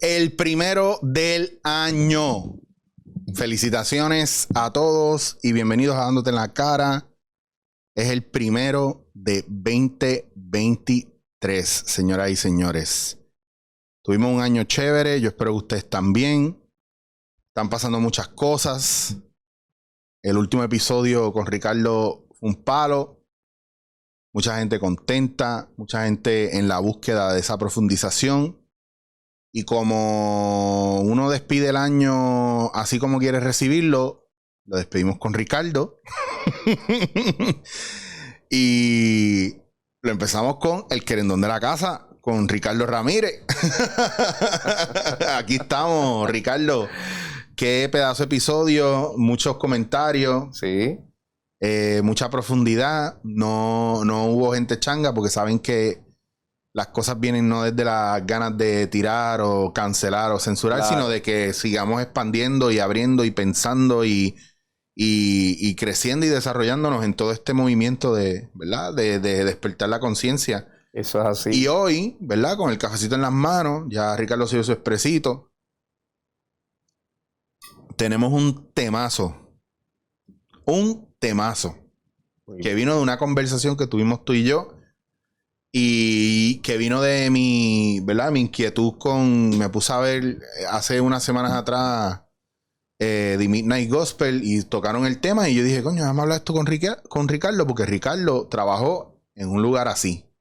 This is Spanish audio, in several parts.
El primero del año. Felicitaciones a todos y bienvenidos a Dándote en la Cara. Es el primero de 2023, señoras y señores. Tuvimos un año chévere, yo espero que ustedes también. Están pasando muchas cosas. El último episodio con Ricardo fue un palo. Mucha gente contenta, mucha gente en la búsqueda de esa profundización. Y como uno despide el año así como quiere recibirlo, lo despedimos con Ricardo. Y lo empezamos con el querendón de la casa, con Ricardo Ramírez. Aquí estamos, Ricardo. Qué pedazo de episodio, muchos comentarios. Sí. Mucha profundidad. No hubo gente changa porque saben que las cosas vienen no desde las ganas de tirar o cancelar o censurar, Claro, sino de que sigamos expandiendo y abriendo y pensando y creciendo y desarrollándonos en todo este movimiento de, ¿verdad? De despertar la conciencia. eso es así. Y hoy, ¿verdad? Con el cafecito en las manos, ya Ricardo se dio su expresito. Tenemos un temazo. Un temazo. Que vino de una conversación que tuvimos tú y yo. Y que vino de mi, ¿verdad? Mi inquietud me puse a ver hace unas semanas atrás The Midnight Gospel y tocaron el tema y yo dije, coño, vamos a hablar esto con Ricardo porque Ricardo trabajó en un lugar así.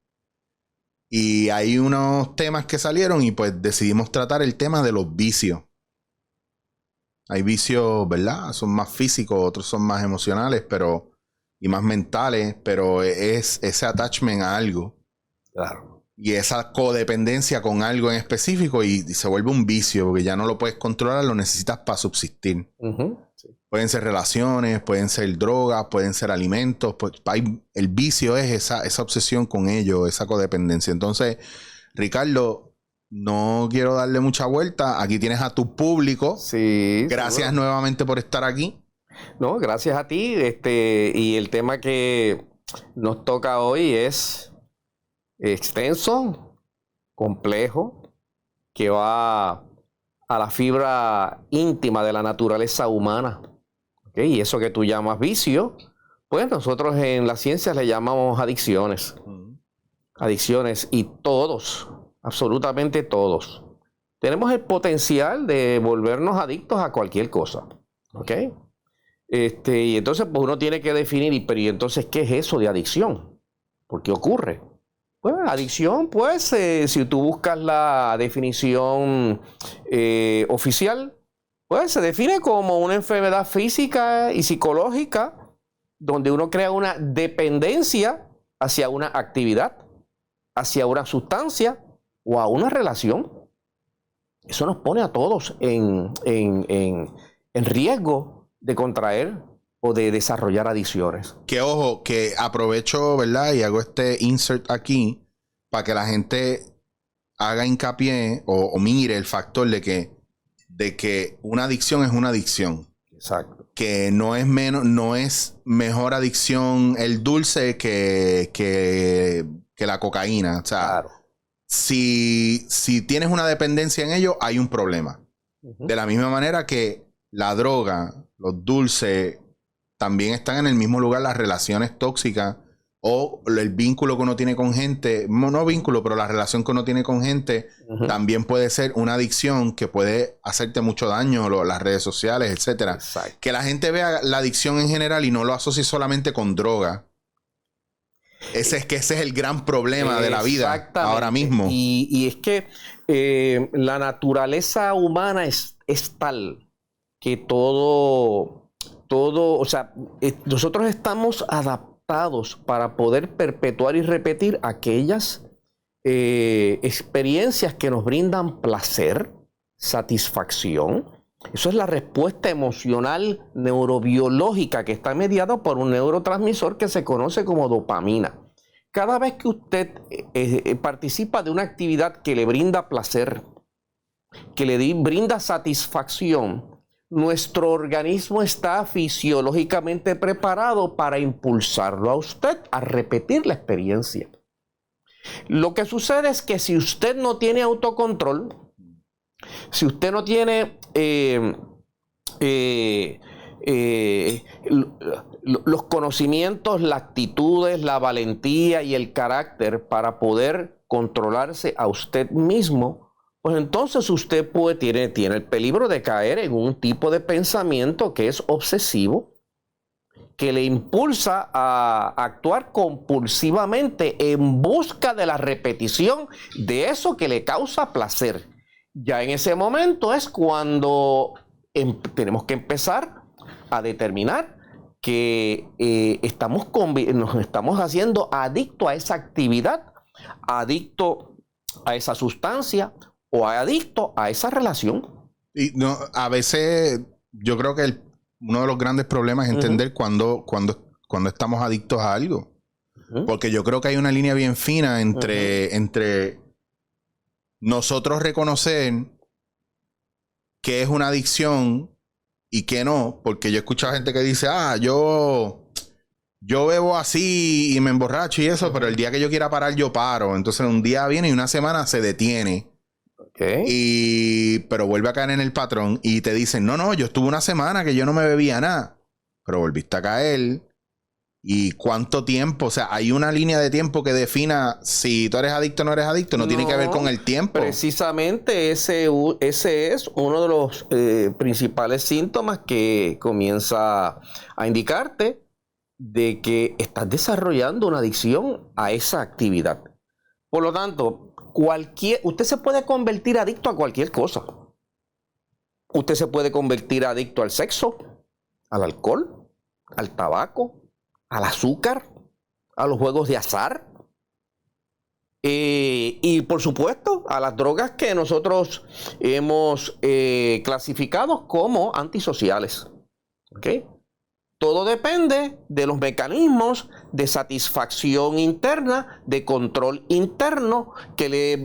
Y hay unos temas que salieron y pues decidimos tratar el tema de los vicios. Hay vicios, ¿verdad? Son más físicos, otros son más emocionales, y más mentales, pero es ese attachment a algo. Claro. Y esa codependencia con algo en específico y se vuelve un vicio porque ya no lo puedes controlar, lo necesitas para subsistir. Sí. Pueden ser relaciones, pueden ser drogas, pueden ser alimentos. El vicio es esa obsesión con ello, esa codependencia. Entonces, Ricardo, no quiero darle mucha vuelta. Aquí tienes a tu público. Sí. Gracias seguro. nuevamente por estar aquí. No, gracias a ti. Y el tema que nos toca hoy es extenso, complejo, que va a la fibra íntima de la naturaleza humana. ¿Okay? Y eso que tú llamas vicio, pues nosotros en la ciencia le llamamos adicciones. Adicciones, y todos, absolutamente todos, tenemos el potencial de volvernos adictos a cualquier cosa. ¿Ok? Y entonces pues uno tiene que definir, pero ¿y entonces qué es eso de adicción? ¿Por qué ocurre? Pues adicción, pues, si tú buscas la definición oficial, pues se define como una enfermedad física y psicológica donde uno crea una dependencia hacia una actividad, hacia una sustancia o a una relación. Eso nos pone a todos en riesgo de contraer o de desarrollar adicciones. Que ojo, que aprovecho, ¿verdad? Y hago este insert aquí para que la gente haga hincapié o mire el factor de que una adicción es una adicción. Exacto. Que no es mejor adicción el dulce que la cocaína. O sea, Claro. si tienes una dependencia en ello, hay un problema. De la misma manera que la droga, los dulces, también están en el mismo lugar las relaciones tóxicas o el vínculo que uno tiene con gente, no vínculo, pero la relación que uno tiene con gente también puede ser una adicción que puede hacerte mucho daño, las redes sociales, etcétera. Exacto. Que la gente vea la adicción en general y no lo asocie solamente con droga. Ese es el gran problema de la vida ahora mismo. Y es que la naturaleza humana es tal que todo, o sea, nosotros estamos adaptados para poder perpetuar y repetir aquellas experiencias que nos brindan placer, satisfacción. Eso es la respuesta emocional neurobiológica que está mediada por un neurotransmisor que se conoce como dopamina. Cada vez que usted participa de una actividad que le brinda placer, que le brinda satisfacción, nuestro organismo está fisiológicamente preparado para impulsarlo a usted a repetir la experiencia. Lo que sucede es que si usted no tiene autocontrol, Si usted no tiene los conocimientos, las actitudes, la valentía y el carácter para poder controlarse a usted mismo, pues entonces usted tiene el peligro de caer en un tipo de pensamiento que es obsesivo, que le impulsa a actuar compulsivamente en busca de la repetición de eso que le causa placer. Ya en ese momento es cuando tenemos que empezar a determinar que nos estamos haciendo adicto a esa actividad, adicto a esa sustancia o adicto a esa relación. Y no, a veces yo creo que uno de los grandes problemas es entender cuando estamos adictos a algo. Porque yo creo que hay una línea bien fina entre nosotros reconocer que es una adicción y que no. Porque yo he escuchado gente que dice, yo bebo así y me emborracho y eso, pero el día que yo quiera parar, yo paro. Entonces un día viene y una semana se detiene. Pero vuelve a caer en el patrón y te dicen, no, yo estuve una semana que yo no me bebía nada, pero volviste a caer. ¿Y cuánto tiempo? O sea, hay una línea de tiempo que defina si tú eres adicto o no eres adicto. No tiene que ver con el tiempo. Precisamente ese es uno de los principales síntomas que comienza a indicarte de que estás desarrollando una adicción a esa actividad. Por lo tanto, usted se puede convertir adicto a cualquier cosa. Usted se puede convertir adicto al sexo, al alcohol, al tabaco, al azúcar, a los juegos de azar y por supuesto a las drogas que nosotros hemos clasificado como antisociales. ¿Ok? Todo depende de los mecanismos de satisfacción interna, de control interno, que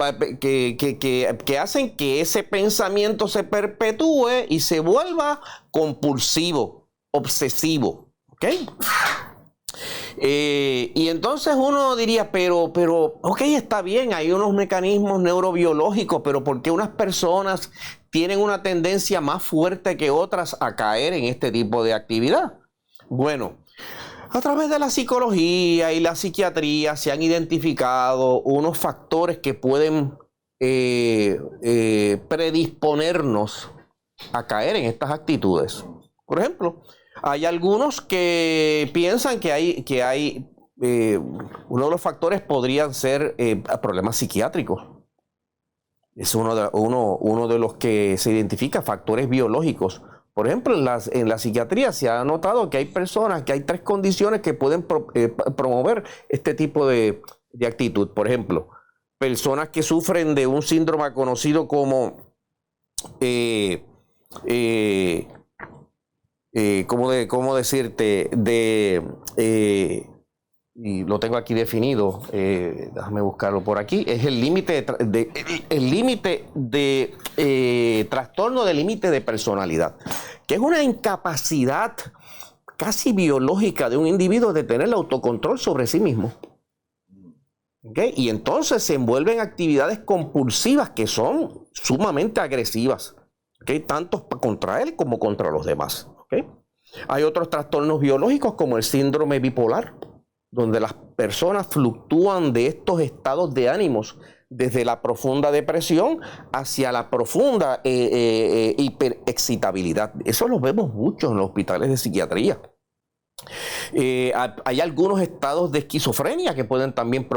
hacen que ese pensamiento se perpetúe y se vuelva compulsivo, obsesivo. ¿Ok? Y entonces uno diría, pero, ok, está bien, hay unos mecanismos neurobiológicos, pero ¿por qué unas personas tienen una tendencia más fuerte que otras a caer en este tipo de actividad? Bueno, a través de la psicología y la psiquiatría se han identificado unos factores que pueden predisponernos a caer en estas actitudes. Por ejemplo, hay algunos que piensan que hay uno de los factores podrían ser problemas psiquiátricos. Es uno de los que se identifica, factores biológicos. Por ejemplo, en la psiquiatría se ha notado que hay personas, que hay 3 condiciones que pueden promover este tipo de actitud. Por ejemplo, personas que sufren de un síndrome conocido como ¿cómo decirte? Y lo tengo aquí definido, déjame buscarlo por aquí, es el límite de trastorno de límite de personalidad, que es una incapacidad casi biológica de un individuo de tener el autocontrol sobre sí mismo. ¿Okay? Y entonces se envuelven actividades compulsivas que son sumamente agresivas, ¿okay? Tanto contra él como contra los demás. ¿Okay? Hay otros trastornos biológicos como el síndrome bipolar, donde las personas fluctúan de estos estados de ánimos desde la profunda depresión hacia la profunda hiperexcitabilidad. Eso lo vemos mucho en los hospitales de psiquiatría. Hay algunos estados de esquizofrenia que pueden también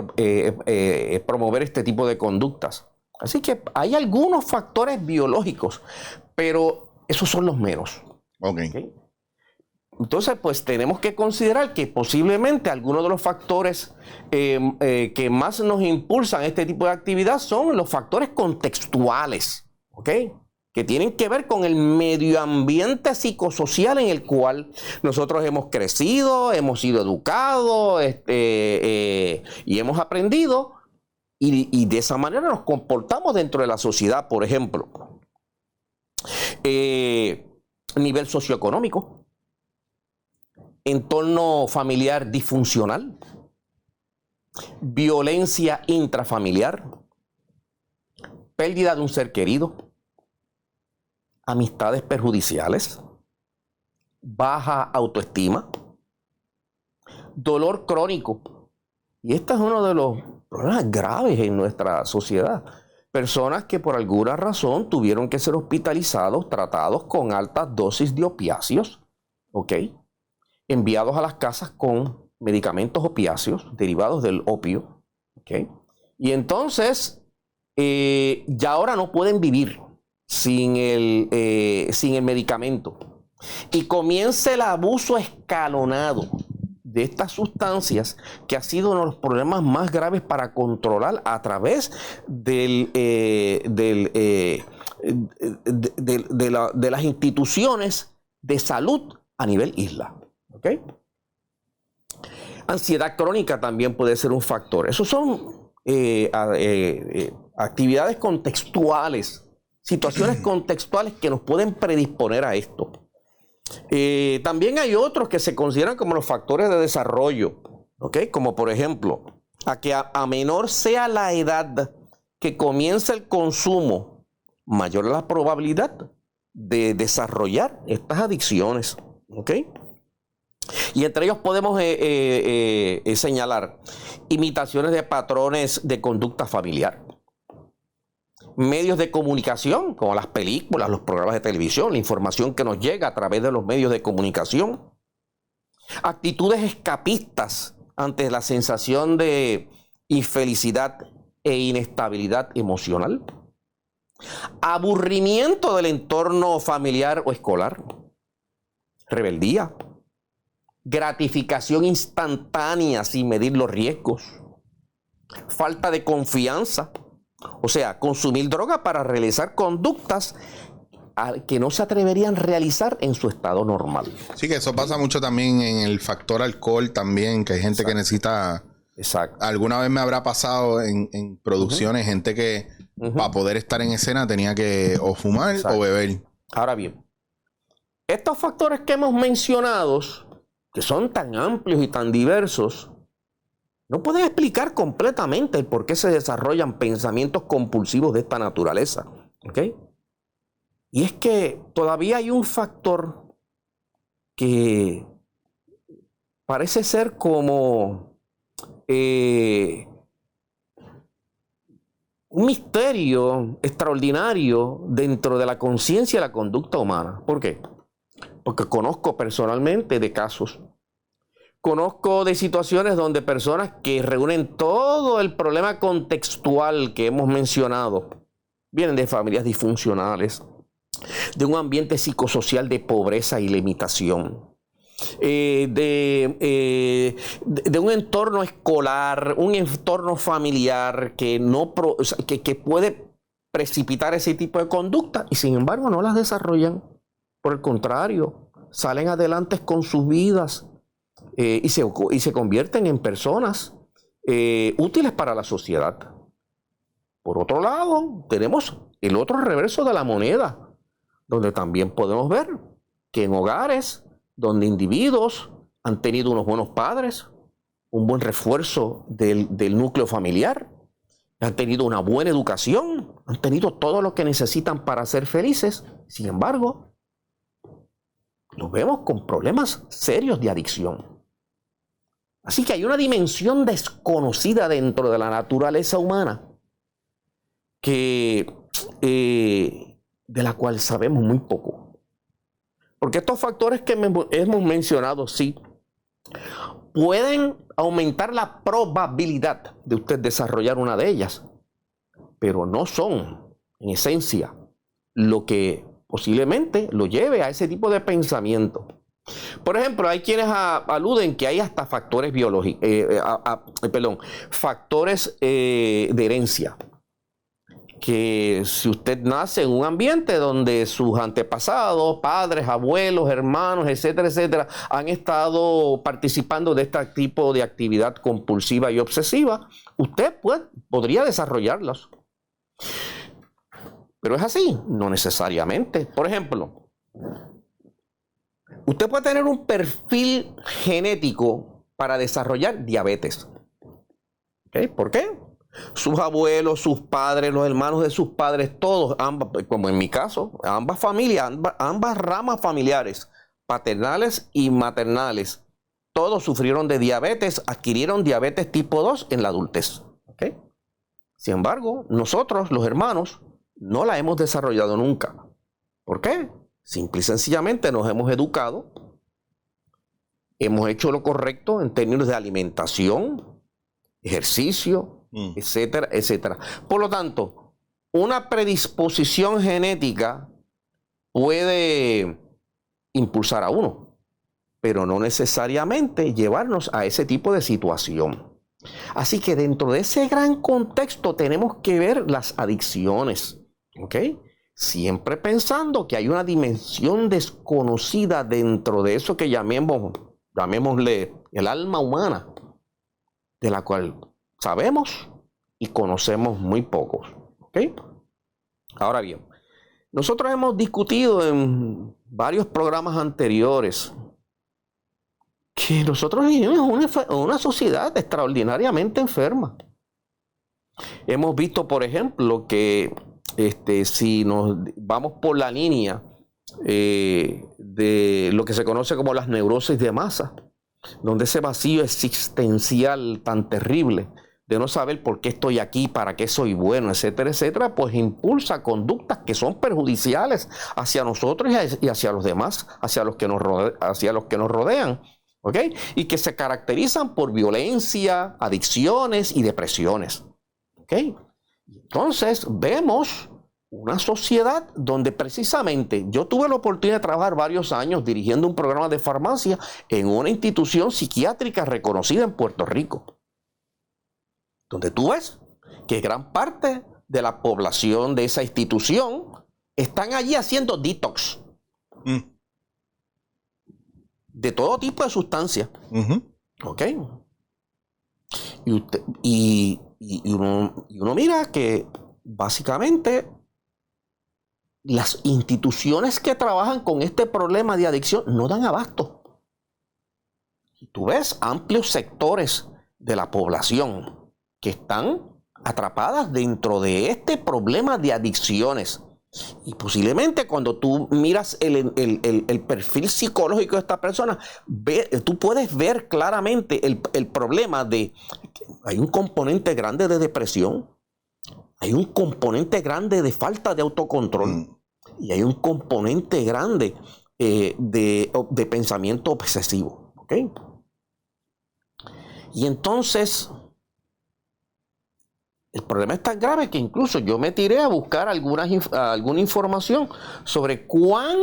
promover este tipo de conductas. Así que hay algunos factores biológicos, pero esos son los menos. ¿Okay? Entonces, pues tenemos que considerar que posiblemente algunos de los factores que más nos impulsan este tipo de actividad son los factores contextuales, ¿ok? Que tienen que ver con el medio ambiente psicosocial en el cual nosotros hemos crecido, hemos sido educados y hemos aprendido, y de esa manera nos comportamos dentro de la sociedad. Por ejemplo, nivel socioeconómico, entorno familiar disfuncional, violencia intrafamiliar, pérdida de un ser querido, amistades perjudiciales, baja autoestima, dolor crónico. Y este es uno de los problemas graves en nuestra sociedad. Personas que por alguna razón tuvieron que ser hospitalizados, tratados con altas dosis de opiáceos, ¿ok? Enviados a las casas con medicamentos opiáceos derivados del opio, ¿ok? Y entonces, ya ahora no pueden vivir sin el medicamento. Y comienza el abuso escalonado de estas sustancias, que ha sido uno de los problemas más graves para controlar a través de las instituciones de salud a nivel isla. ¿Okay? Ansiedad crónica también puede ser un factor. Esos son actividades contextuales, situaciones contextuales que nos pueden predisponer a esto. También hay otros que se consideran como los factores de desarrollo, ¿okay? Como por ejemplo, a que a menor sea la edad que comienza el consumo, mayor la probabilidad de desarrollar estas adicciones, ¿okay? Y entre ellos podemos señalar imitaciones de patrones de conducta familiar, medios de comunicación, como las películas, los programas de televisión, la información que nos llega a través de los medios de comunicación, actitudes escapistas ante la sensación de infelicidad e inestabilidad emocional, aburrimiento del entorno familiar o escolar, rebeldía, gratificación instantánea sin medir los riesgos, falta de confianza. O sea, consumir droga para realizar conductas que no se atreverían a realizar en su estado normal. Sí, que eso pasa mucho también en el factor alcohol también, que hay gente que necesita... Exacto. Alguna vez me habrá pasado en producciones, gente que para poder estar en escena tenía que o fumar o beber. Ahora bien, estos factores que hemos mencionado, que son tan amplios y tan diversos, no pueden explicar completamente el por qué se desarrollan pensamientos compulsivos de esta naturaleza. ¿Ok? Y es que todavía hay un factor que parece ser como un misterio extraordinario dentro de la conciencia y la conducta humana. ¿Por qué? Porque conozco personalmente de casos. Conozco de situaciones donde personas que reúnen todo el problema contextual que hemos mencionado, vienen de familias disfuncionales, de un ambiente psicosocial de pobreza y limitación, de un entorno escolar, un entorno familiar que puede precipitar ese tipo de conducta y sin embargo no las desarrollan. Por el contrario, salen adelante con sus vidas. Y se convierten en personas útiles para la sociedad. Por otro lado, tenemos el otro reverso de la moneda, donde también podemos ver que en hogares donde individuos han tenido unos buenos padres, un buen refuerzo del núcleo familiar, han tenido una buena educación, han tenido todo lo que necesitan para ser felices, sin embargo, los vemos con problemas serios de adicción. Así que hay una dimensión desconocida dentro de la naturaleza humana de la cual sabemos muy poco. Porque estos factores que hemos mencionado, sí, pueden aumentar la probabilidad de usted desarrollar una de ellas, pero no son, en esencia, lo que posiblemente lo lleve a ese tipo de pensamiento. Por ejemplo, hay quienes aluden que hay hasta factores biológicos, factores de herencia. Que si usted nace en un ambiente donde sus antepasados, padres, abuelos, hermanos, etcétera, etcétera, han estado participando de este tipo de actividad compulsiva y obsesiva, usted podría desarrollarlas. Pero es así, no necesariamente. Por ejemplo, usted puede tener un perfil genético para desarrollar diabetes. ¿Okay? ¿Por qué? sus abuelos, sus padres, los hermanos de sus padres, todos, ambas, como en mi caso, ambas familias, ambas ramas familiares, paternales y maternales, todos sufrieron de diabetes, adquirieron diabetes tipo 2 en la adultez. ¿Okay? Sin embargo, nosotros, los hermanos, no la hemos desarrollado nunca. ¿Por qué? Simple y sencillamente nos hemos educado, hemos hecho lo correcto en términos de alimentación, ejercicio, etcétera, etcétera. Por lo tanto, una predisposición genética puede impulsar a uno, pero no necesariamente llevarnos a ese tipo de situación. Así que dentro de ese gran contexto tenemos que ver las adicciones, ¿ok? Siempre pensando que hay una dimensión desconocida dentro de eso que llamémosle el alma humana, de la cual sabemos y conocemos muy pocos, ¿ok? Ahora bien, nosotros hemos discutido en varios programas anteriores que nosotros vivimos en una sociedad extraordinariamente enferma. Hemos visto, por ejemplo, que si nos vamos por la línea de lo que se conoce como las neurosis de masa, donde ese vacío existencial tan terrible de no saber por qué estoy aquí, para qué soy bueno, etcétera, etcétera, pues impulsa conductas que son perjudiciales hacia nosotros y hacia los demás, hacia los que nos rodean. ¿Ok? Y que se caracterizan por violencia, adicciones y depresiones. ¿Ok? Entonces vemos una sociedad donde precisamente yo tuve la oportunidad de trabajar varios años dirigiendo un programa de farmacia en una institución psiquiátrica reconocida en Puerto Rico, donde tú ves que gran parte de la población de esa institución están allí haciendo detox. De todo tipo de sustancias. ¿Ok? Y uno mira que básicamente las instituciones que trabajan con este problema de adicción no dan abasto. Y tú ves amplios sectores de la población que están atrapadas dentro de este problema de adicciones. Y posiblemente cuando tú miras el perfil psicológico de esta persona, tú puedes ver claramente el problema de que hay un componente grande de depresión, hay un componente grande de falta de autocontrol y hay un componente grande de pensamiento obsesivo. ¿Ok? Y entonces el problema es tan grave que incluso yo me tiré a buscar alguna información sobre cuán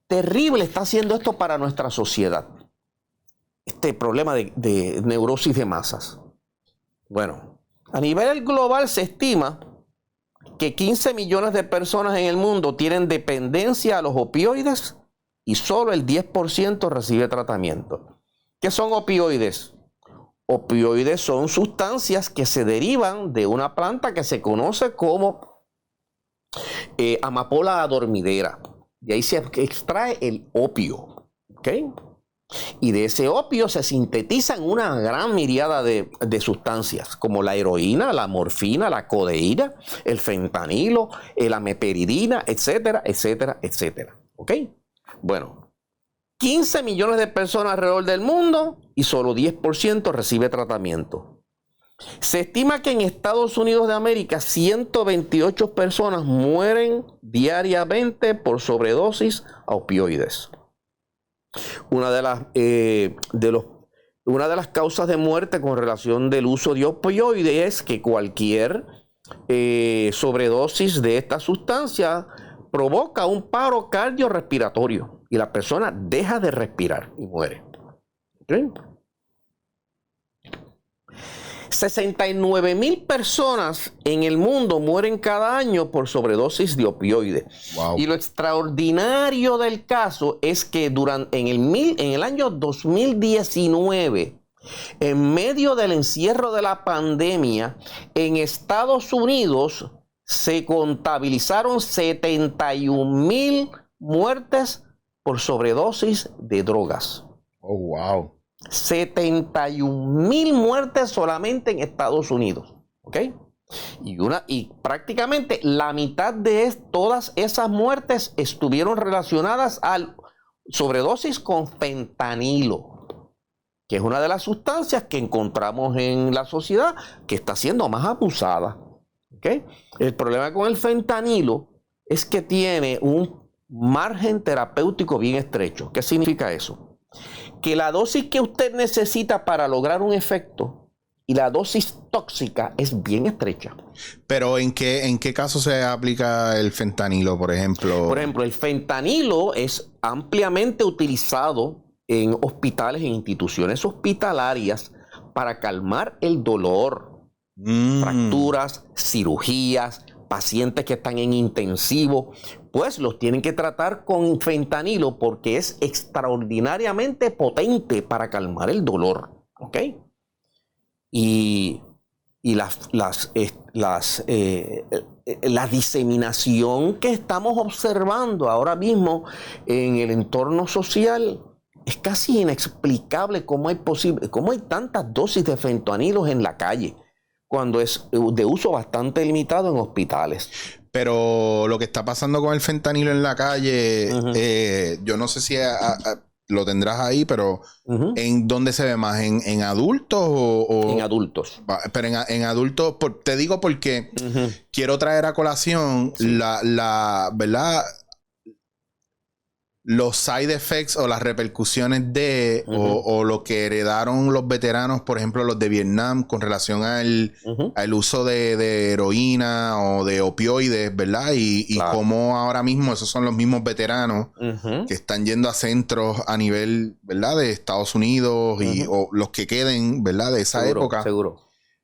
terrible está haciendo esto para nuestra sociedad. Este problema de neurosis de masas. Bueno, a nivel global se estima que 15 millones de personas en el mundo tienen dependencia a los opioides y solo el 10% recibe tratamiento. ¿Qué son opioides? Opioides son sustancias que se derivan de una planta que se conoce como amapola adormidera. De ahí se extrae el opio. ¿Ok? Y de ese opio se sintetizan una gran miríada de sustancias, como la heroína, la morfina, la codeína, el fentanilo, la meperidina, etcétera, etcétera, etcétera. ¿Ok? Bueno, 15 millones de personas alrededor del mundo y solo 10% recibe tratamiento. Se estima que en Estados Unidos de América 128 personas mueren diariamente por sobredosis a opioides. Una de las causas de muerte con relación del uso de opioides es que cualquier sobredosis de esta sustancia provoca un paro cardiorrespiratorio y la persona deja de respirar y muere. ¿Okay? 69,000 personas en el mundo mueren cada año por sobredosis de opioides. Wow. Y lo extraordinario del caso es que en el año 2019, en medio del encierro de la pandemia, en Estados Unidos se contabilizaron 71,000 muertes por sobredosis de drogas. Oh, wow. 71,000 muertes solamente en Estados Unidos. ¿Ok? Y prácticamente la mitad de todas esas muertes estuvieron relacionadas a sobredosis con fentanilo, que es una de las sustancias que encontramos en la sociedad que está siendo más abusada. ¿Okay? El problema con el fentanilo es que tiene un margen terapéutico bien estrecho. ¿Qué significa eso? Que la dosis que usted necesita para lograr un efecto y la dosis tóxica es bien estrecha. Pero ¿en qué caso se aplica el fentanilo, por ejemplo? Por ejemplo, el fentanilo es ampliamente utilizado en hospitales, en instituciones hospitalarias para calmar el dolor. Fracturas, cirugías, pacientes que están en intensivo, pues los tienen que tratar con fentanilo porque es extraordinariamente potente para calmar el dolor. ¿Ok? Y la diseminación que estamos observando ahora mismo en el entorno social es casi inexplicable cómo hay tantas dosis de fentanilo en la calle, cuando es de uso bastante limitado en hospitales. Pero lo que está pasando con el fentanilo en la calle, yo no sé si lo tendrás ahí, pero ¿en dónde se ve más? ¿En adultos o...? En adultos. Pero en adultos, te digo porque quiero traer a colación ¿verdad? Los side effects o las repercusiones de o lo que heredaron los veteranos, por ejemplo, los de Vietnam, con relación al uso de heroína o de opioides, ¿verdad? Y claro, cómo ahora mismo esos son los mismos veteranos que están yendo a centros a nivel, ¿verdad?, de Estados Unidos o los que queden, ¿verdad?, de esa época. Seguro.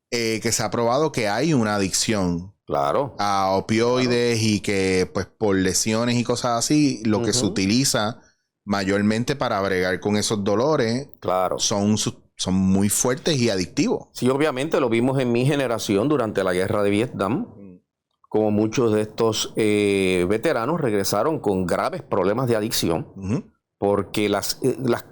Que se ha probado que hay una adicción. Claro. A opioides, claro, y que pues por lesiones y cosas así, lo que se utiliza mayormente para bregar con esos dolores, claro, son muy fuertes y adictivos. Sí, obviamente lo vimos en mi generación durante la guerra de Vietnam, como muchos de estos veteranos regresaron con graves problemas de adicción, porque las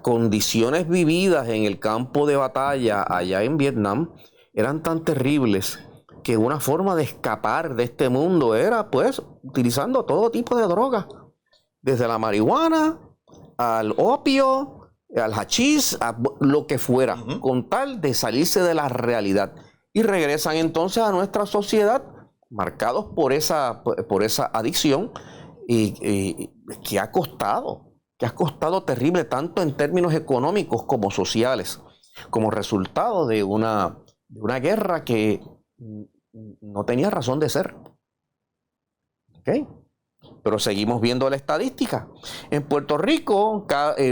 condiciones vividas en el campo de batalla allá en Vietnam eran tan terribles que una forma de escapar de este mundo era, pues, utilizando todo tipo de drogas, desde la marihuana al opio, al hachís, a lo que fuera, con tal de salirse de la realidad. Y regresan entonces a nuestra sociedad marcados por esa adicción y que ha costado terrible, tanto en términos económicos como sociales, como resultado de una guerra que no tenía razón de ser. ¿Ok? Pero seguimos viendo la estadística. En Puerto Rico,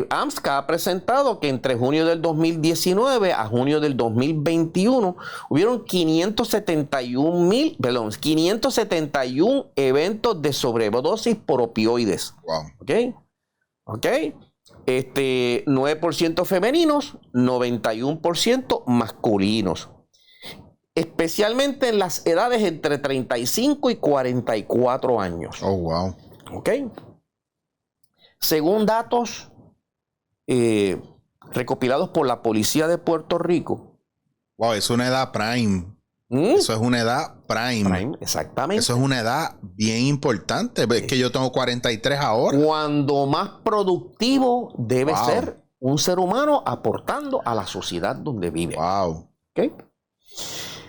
AMSCA ha presentado que entre junio del 2019 a junio del 2021 hubieron 571 eventos de sobredosis por opioides. Wow. ¿Ok? 9% femeninos, 91% masculinos. Especialmente en las edades entre 35 y 44 años. Oh, wow. ¿Ok? Según datos recopilados por la Policía de Puerto Rico. Wow, es una edad prime. Eso es una edad prime. Exactamente. Eso es una edad bien importante. Es que yo tengo 43 ahora. Cuando más productivo debe ser un ser humano aportando a la sociedad donde vive. Wow. ¿Ok?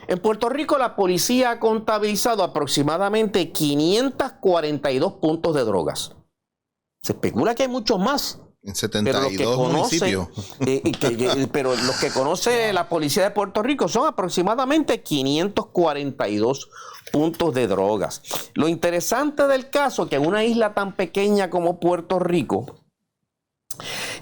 En Puerto Rico, la policía ha contabilizado aproximadamente 542 puntos de drogas. Se especula que hay muchos más. En 72 municipios. Pero los que conoce la policía de Puerto Rico son aproximadamente 542 puntos de drogas. Lo interesante del caso es que en una isla tan pequeña como Puerto Rico,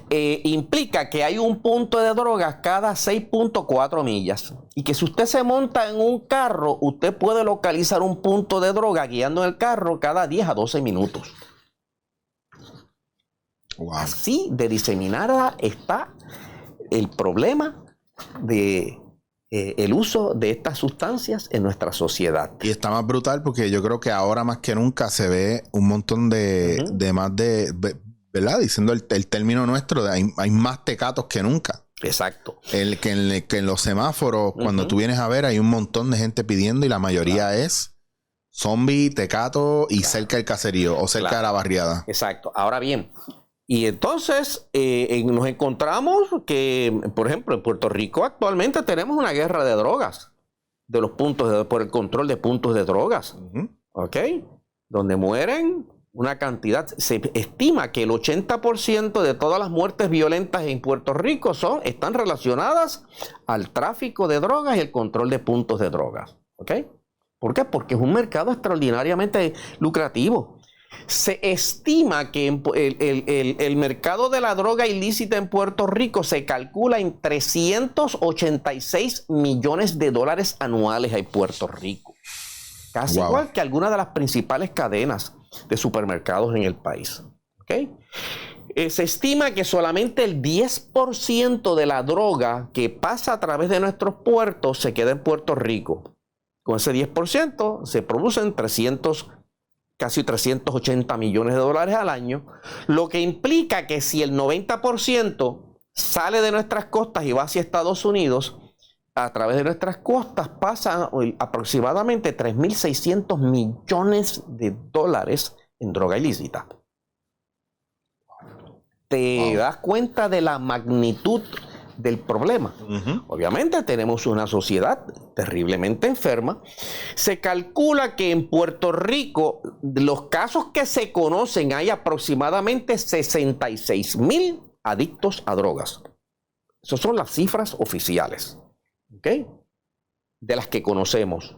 implica que hay un punto de drogas cada 6.4 millas y que si usted se monta en un carro, usted puede localizar un punto de droga guiando el carro cada 10 a 12 minutos. Wow. Así de diseminada está el problema de el uso de estas sustancias en nuestra sociedad. Y está más brutal porque yo creo que ahora más que nunca se ve un montón de más de ¿verdad? Diciendo el término nuestro, hay más tecatos que nunca. Exacto. Que en los semáforos, cuando tú vienes a ver, hay un montón de gente pidiendo y la mayoría es zombie, tecato y cerca del caserío o cerca de la barriada. Exacto. Ahora bien, y entonces nos encontramos que, por ejemplo, en Puerto Rico actualmente tenemos una guerra de drogas, de los puntos por el control de puntos de drogas, ¿ok? Donde mueren una cantidad, se estima que el 80% de todas las muertes violentas en Puerto Rico están relacionadas al tráfico de drogas y el control de puntos de drogas, ¿ok? ¿Por qué? Porque es un mercado extraordinariamente lucrativo. Se estima que el mercado de la droga ilícita en Puerto Rico se calcula en 386 millones de dólares anuales en Puerto Rico. Casi igual que algunas de las principales cadenas de supermercados en el país. ¿Okay? Se estima que solamente el 10% de la droga que pasa a través de nuestros puertos se queda en Puerto Rico. Con ese 10% se producen casi 380 millones de dólares al año, lo que implica que si el 90% sale de nuestras costas y va hacia Estados Unidos, a través de nuestras costas pasan aproximadamente 3.600 millones de dólares en droga ilícita. ¿Te das cuenta de la magnitud del problema? Obviamente tenemos una sociedad terriblemente enferma. Se calcula que en Puerto Rico, los casos que se conocen, hay aproximadamente 66,000 adictos a drogas. Esas son las cifras oficiales, ¿ok? De las que conocemos.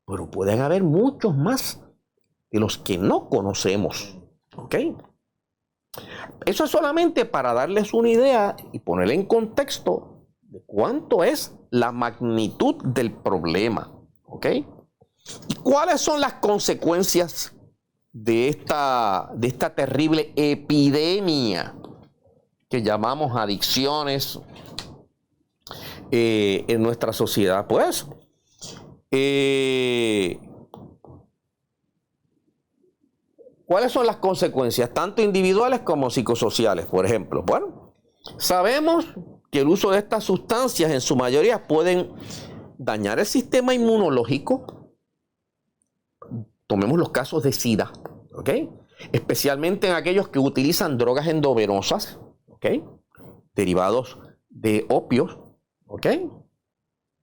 Pero pueden haber muchos más de los que no conocemos, ¿ok? Eso es solamente para darles una idea y ponerle en contexto de cuánto es la magnitud del problema, ¿ok? ¿Y cuáles son las consecuencias de esta terrible epidemia que llamamos adicciones en nuestra sociedad? Pues, ¿cuáles son las consecuencias, tanto individuales como psicosociales? Por ejemplo, bueno, sabemos que el uso de estas sustancias en su mayoría pueden dañar el sistema inmunológico. Tomemos los casos de SIDA, ¿ok? Especialmente en aquellos que utilizan drogas endovenosas, ¿ok? Derivados de opios, ¿ok?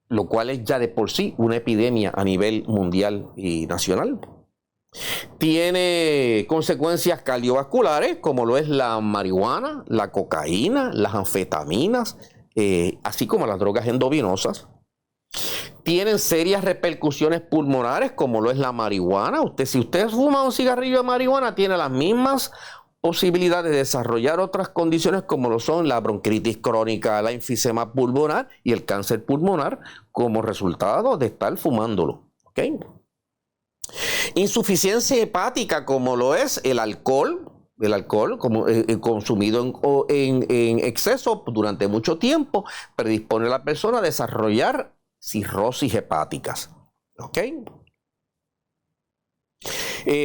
Lo cual es ya de por sí una epidemia a nivel mundial y nacional. Tiene consecuencias cardiovasculares, como lo es la marihuana, la cocaína, las anfetaminas, así como las drogas endovenosas. Tienen serias repercusiones pulmonares, como lo es la marihuana. Si usted fuma un cigarrillo de marihuana, tiene las mismas posibilidades de desarrollar otras condiciones, como lo son la bronquitis crónica, la enfisema pulmonar y el cáncer pulmonar, como resultado de estar fumándolo, ¿ok? Insuficiencia hepática, como lo es el alcohol como, consumido en exceso durante mucho tiempo, predispone a la persona a desarrollar cirrosis hepáticas. ¿Ok?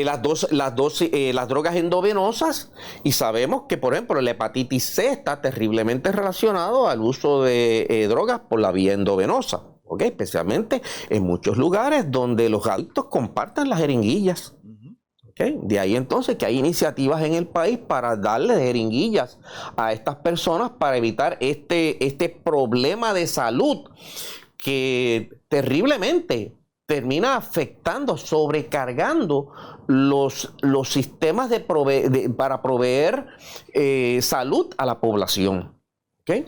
Las drogas endovenosas, y sabemos que, por ejemplo, la hepatitis C está terriblemente relacionado al uso de drogas por la vía endovenosa. ¿Okay? Especialmente en muchos lugares donde los adictos comparten las jeringuillas. ¿Okay? De ahí entonces que hay iniciativas en el país para darle jeringuillas a estas personas para evitar este problema de salud que terriblemente termina afectando, sobrecargando los sistemas para proveer salud a la población. ¿Okay?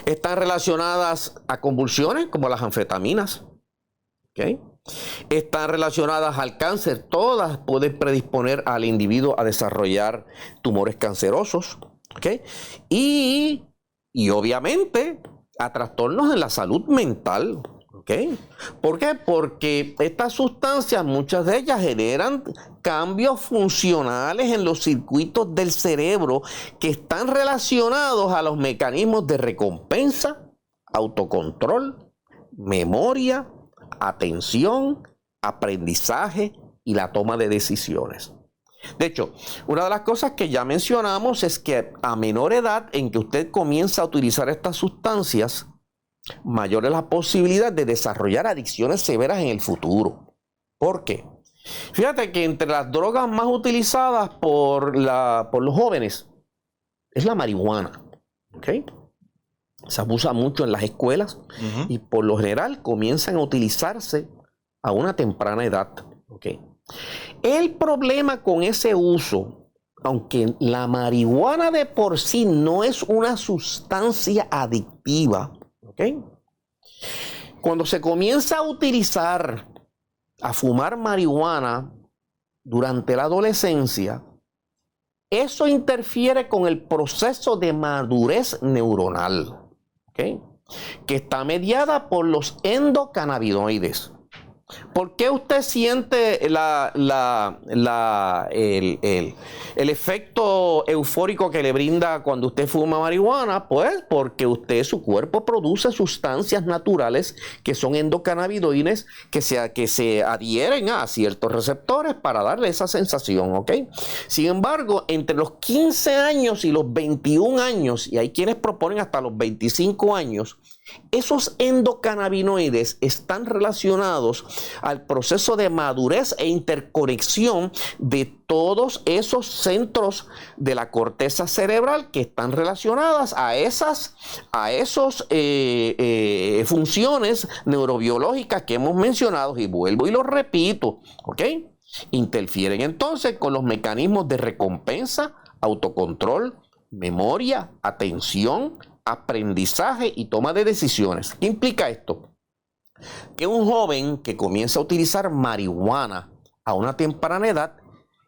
Están relacionadas a convulsiones como las anfetaminas. ¿Okay? Están relacionadas al cáncer. Todas pueden predisponer al individuo a desarrollar tumores cancerosos. ¿Okay? Y obviamente a trastornos en la salud mental. ¿Okay? ¿Por qué? Porque estas sustancias, muchas de ellas generan cambios funcionales en los circuitos del cerebro que están relacionados a los mecanismos de recompensa, autocontrol, memoria, atención, aprendizaje y la toma de decisiones. De hecho, una de las cosas que ya mencionamos es que a menor edad en que usted comienza a utilizar estas sustancias, mayor es la posibilidad de desarrollar adicciones severas en el futuro. ¿Por qué? Fíjate que entre las drogas más utilizadas por los jóvenes es la marihuana. ¿Okay? Se abusa mucho en las escuelas y por lo general comienzan a utilizarse a una temprana edad. ¿Okay? El problema con ese uso, aunque la marihuana de por sí no es una sustancia adictiva, ¿okay? Cuando se comienza a utilizar, a fumar marihuana durante la adolescencia, eso interfiere con el proceso de madurez neuronal, ¿okay? Que está mediada por los endocannabinoides. ¿Por qué usted siente el efecto eufórico que le brinda cuando usted fuma marihuana? Pues porque su cuerpo produce sustancias naturales que son endocannabinoides que se adhieren a ciertos receptores para darle esa sensación, ¿ok? Sin embargo, entre los 15 años y los 21 años, y hay quienes proponen hasta los 25 años, esos endocannabinoides están relacionados al proceso de madurez e interconexión de todos esos centros de la corteza cerebral que están relacionadas a esas funciones neurobiológicas que hemos mencionado, y vuelvo y lo repito, ¿ok? Interfieren entonces con los mecanismos de recompensa, autocontrol, memoria, atención, aprendizaje y toma de decisiones. ¿Qué implica esto? Que un joven que comienza a utilizar marihuana a una temprana edad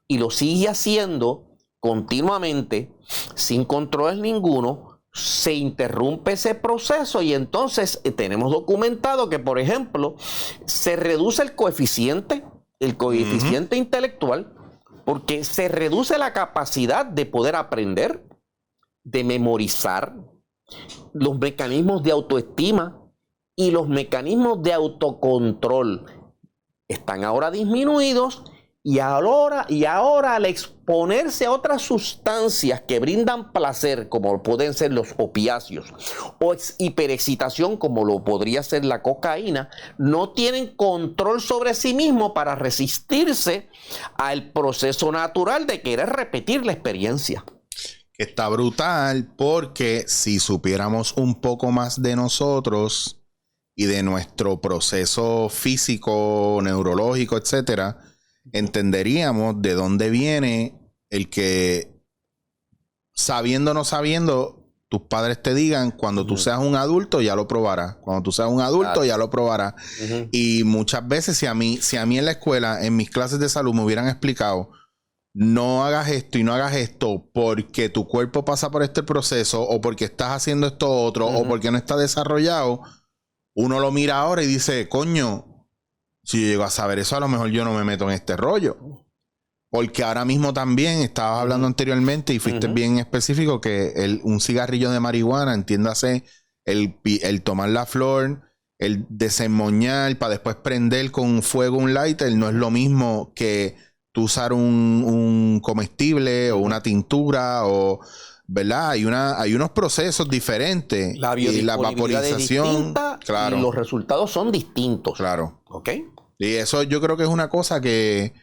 y lo sigue haciendo continuamente sin control ninguno, se interrumpe ese proceso y entonces tenemos documentado que, por ejemplo, se reduce el coeficiente intelectual, porque se reduce la capacidad de poder aprender, de memorizar, los mecanismos de autoestima y los mecanismos de autocontrol están ahora disminuidos y ahora al exponerse a otras sustancias que brindan placer, como pueden ser los opiáceos, o hiperexcitación, como lo podría ser la cocaína, no tienen control sobre sí mismo para resistirse al proceso natural de querer repetir la experiencia. Está brutal, porque si supiéramos un poco más de nosotros y de nuestro proceso físico, neurológico, etcétera, entenderíamos de dónde viene el que, sabiendo o no sabiendo, tus padres te digan: cuando tú seas un adulto ya lo probarás, cuando tú seas un adulto ya lo probarás. Y muchas veces, si a mí en la escuela, en mis clases de salud, me hubieran explicado: no hagas esto y no hagas esto porque tu cuerpo pasa por este proceso, o porque estás haciendo esto otro, o porque no está desarrollado, uno lo mira ahora y dice: coño, si yo llego a saber eso, a lo mejor yo no me meto en este rollo. Porque ahora mismo también estabas hablando anteriormente y fuiste bien específico que un cigarrillo de marihuana, entiéndase, el tomar la flor, el desemmoñar para después prender con fuego un lighter, no es lo mismo que tú usar un comestible o una tintura, o, ¿verdad? Hay unos procesos diferentes. La biodisponibilidad es distinta, claro, y los resultados son distintos. Claro. ¿Ok? Y eso yo creo que es una cosa que...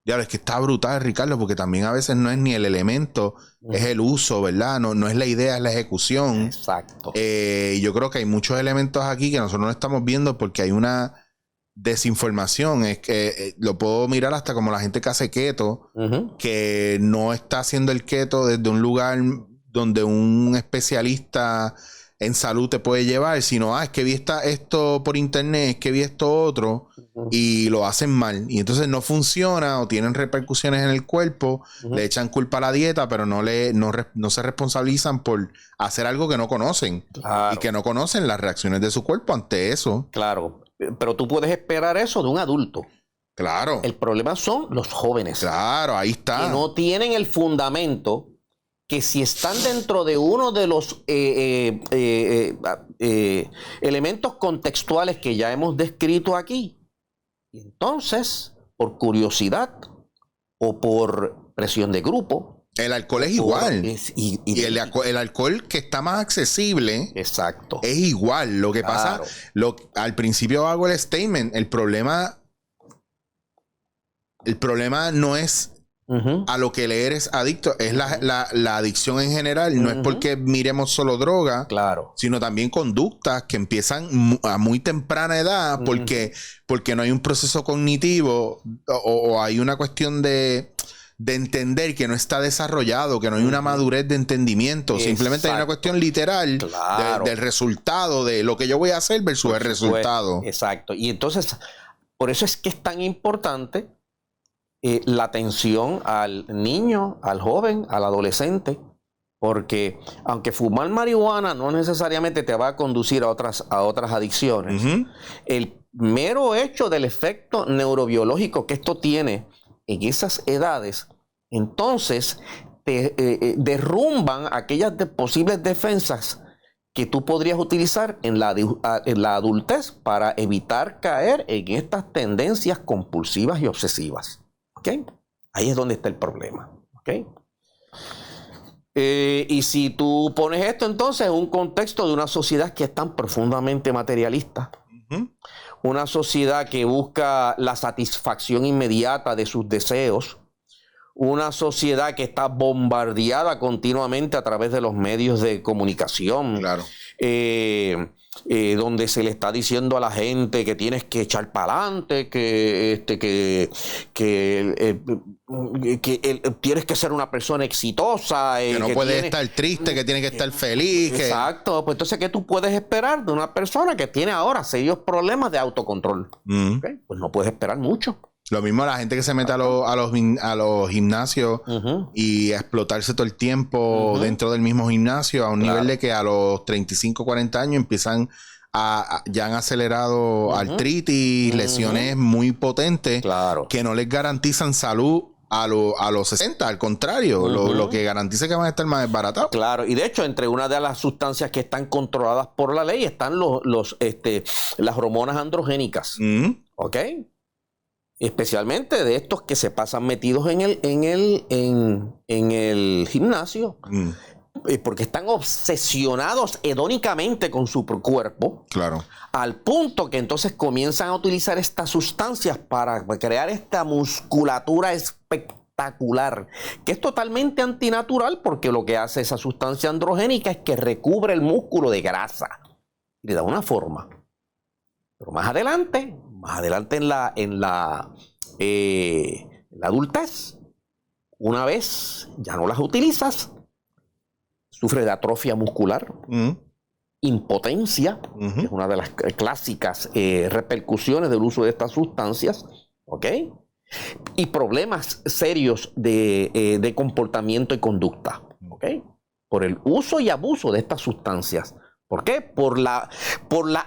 ya ves que está brutal, Ricardo, porque también a veces no es ni el elemento, es el uso, ¿verdad? No es la idea, es la ejecución. Exacto. Yo creo que hay muchos elementos aquí que nosotros no estamos viendo porque hay una desinformación. Es que lo puedo mirar hasta como la gente que hace keto, que no está haciendo el keto desde un lugar donde un especialista en salud te puede llevar, sino, es que vi esto por internet, es que vi esto otro, y lo hacen mal. Y entonces no funciona, o tienen repercusiones en el cuerpo, le echan culpa a la dieta, pero no se responsabilizan por hacer algo que no conocen. Claro. Y que no conocen las reacciones de su cuerpo ante eso. Claro, pero tú puedes esperar eso de un adulto. Claro. El problema son los jóvenes. Claro, ahí está. Que no tienen el fundamento, que si están dentro de uno de los elementos contextuales que ya hemos descrito aquí, entonces por curiosidad o por presión de grupo. El alcohol es igual. Y el alcohol que está más accesible. Exacto. Es igual. Lo que pasa, al principio hago el statement. El problema no es a lo que le eres adicto, es la adicción en general. No es porque miremos solo droga, sino también conductas que empiezan a muy temprana edad porque no hay un proceso cognitivo o hay una cuestión de entender que no está desarrollado, que no hay una madurez de entendimiento. Exacto. Simplemente hay una cuestión literal del resultado, de lo que yo voy a hacer versus el resultado. Exacto. Y entonces, por eso es que es tan importante la atención al niño, al joven, al adolescente, porque aunque fumar marihuana no necesariamente te va a conducir a otras adicciones, el mero hecho del efecto neurobiológico que esto tiene en esas edades, entonces te derrumban aquellas posibles defensas que tú podrías utilizar en la adultez para evitar caer en estas tendencias compulsivas y obsesivas. ¿Okay? Ahí es donde está el problema. ¿Okay? Y si tú pones esto entonces en un contexto de una sociedad que es tan profundamente materialista, una sociedad que busca la satisfacción inmediata de sus deseos, una sociedad que está bombardeada continuamente a través de los medios de comunicación, donde se le está diciendo a la gente que tienes que echar para adelante, que tienes que ser una persona exitosa, que no puedes estar triste, que tienes que estar feliz. Exacto. Pues entonces, ¿qué tú puedes esperar de una persona que tiene ahora serios problemas de autocontrol? ¿Okay? Pues no puedes esperar mucho. Lo mismo la gente que se mete a los gimnasios y a explotarse todo el tiempo dentro del mismo gimnasio a un nivel de que a los 35, 40 años empiezan ya han acelerado artritis, lesiones muy potentes que no les garantizan salud a los 60, al contrario, lo que garantiza que van a estar más desbaratados. Claro, y de hecho, entre una de las sustancias que están controladas por la ley están las hormonas androgénicas. ¿Ok? Especialmente de estos que se pasan metidos en el gimnasio, porque están obsesionados hedónicamente con su cuerpo, al punto que entonces comienzan a utilizar estas sustancias para crear esta musculatura espectacular, que es totalmente antinatural, porque lo que hace esa sustancia androgénica es que recubre el músculo de grasa y le da una forma. Pero más adelante en la adultez, una vez ya no las utilizas, sufre de atrofia muscular, impotencia, que es una de las clásicas repercusiones del uso de estas sustancias, ¿ok? Y problemas serios de comportamiento y conducta, ¿ok? Por el uso y abuso de estas sustancias. ¿Por qué? Por la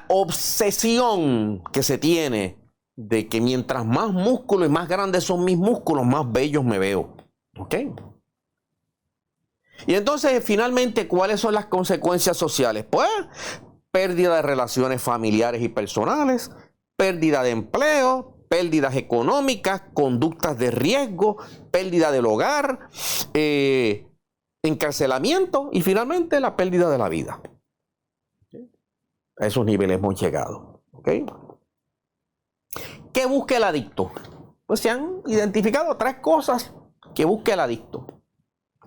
obsesión que se tiene de que mientras más músculos y más grandes son mis músculos, más bellos me veo. ¿Ok? Y entonces, finalmente, ¿cuáles son las consecuencias sociales? Pues, pérdida de relaciones familiares y personales, pérdida de empleo, pérdidas económicas, conductas de riesgo, pérdida del hogar, encarcelamiento y finalmente la pérdida de la vida. A esos niveles hemos llegado. ¿Ok? ¿Qué busca el adicto? Pues se han identificado 3 cosas que busca el adicto.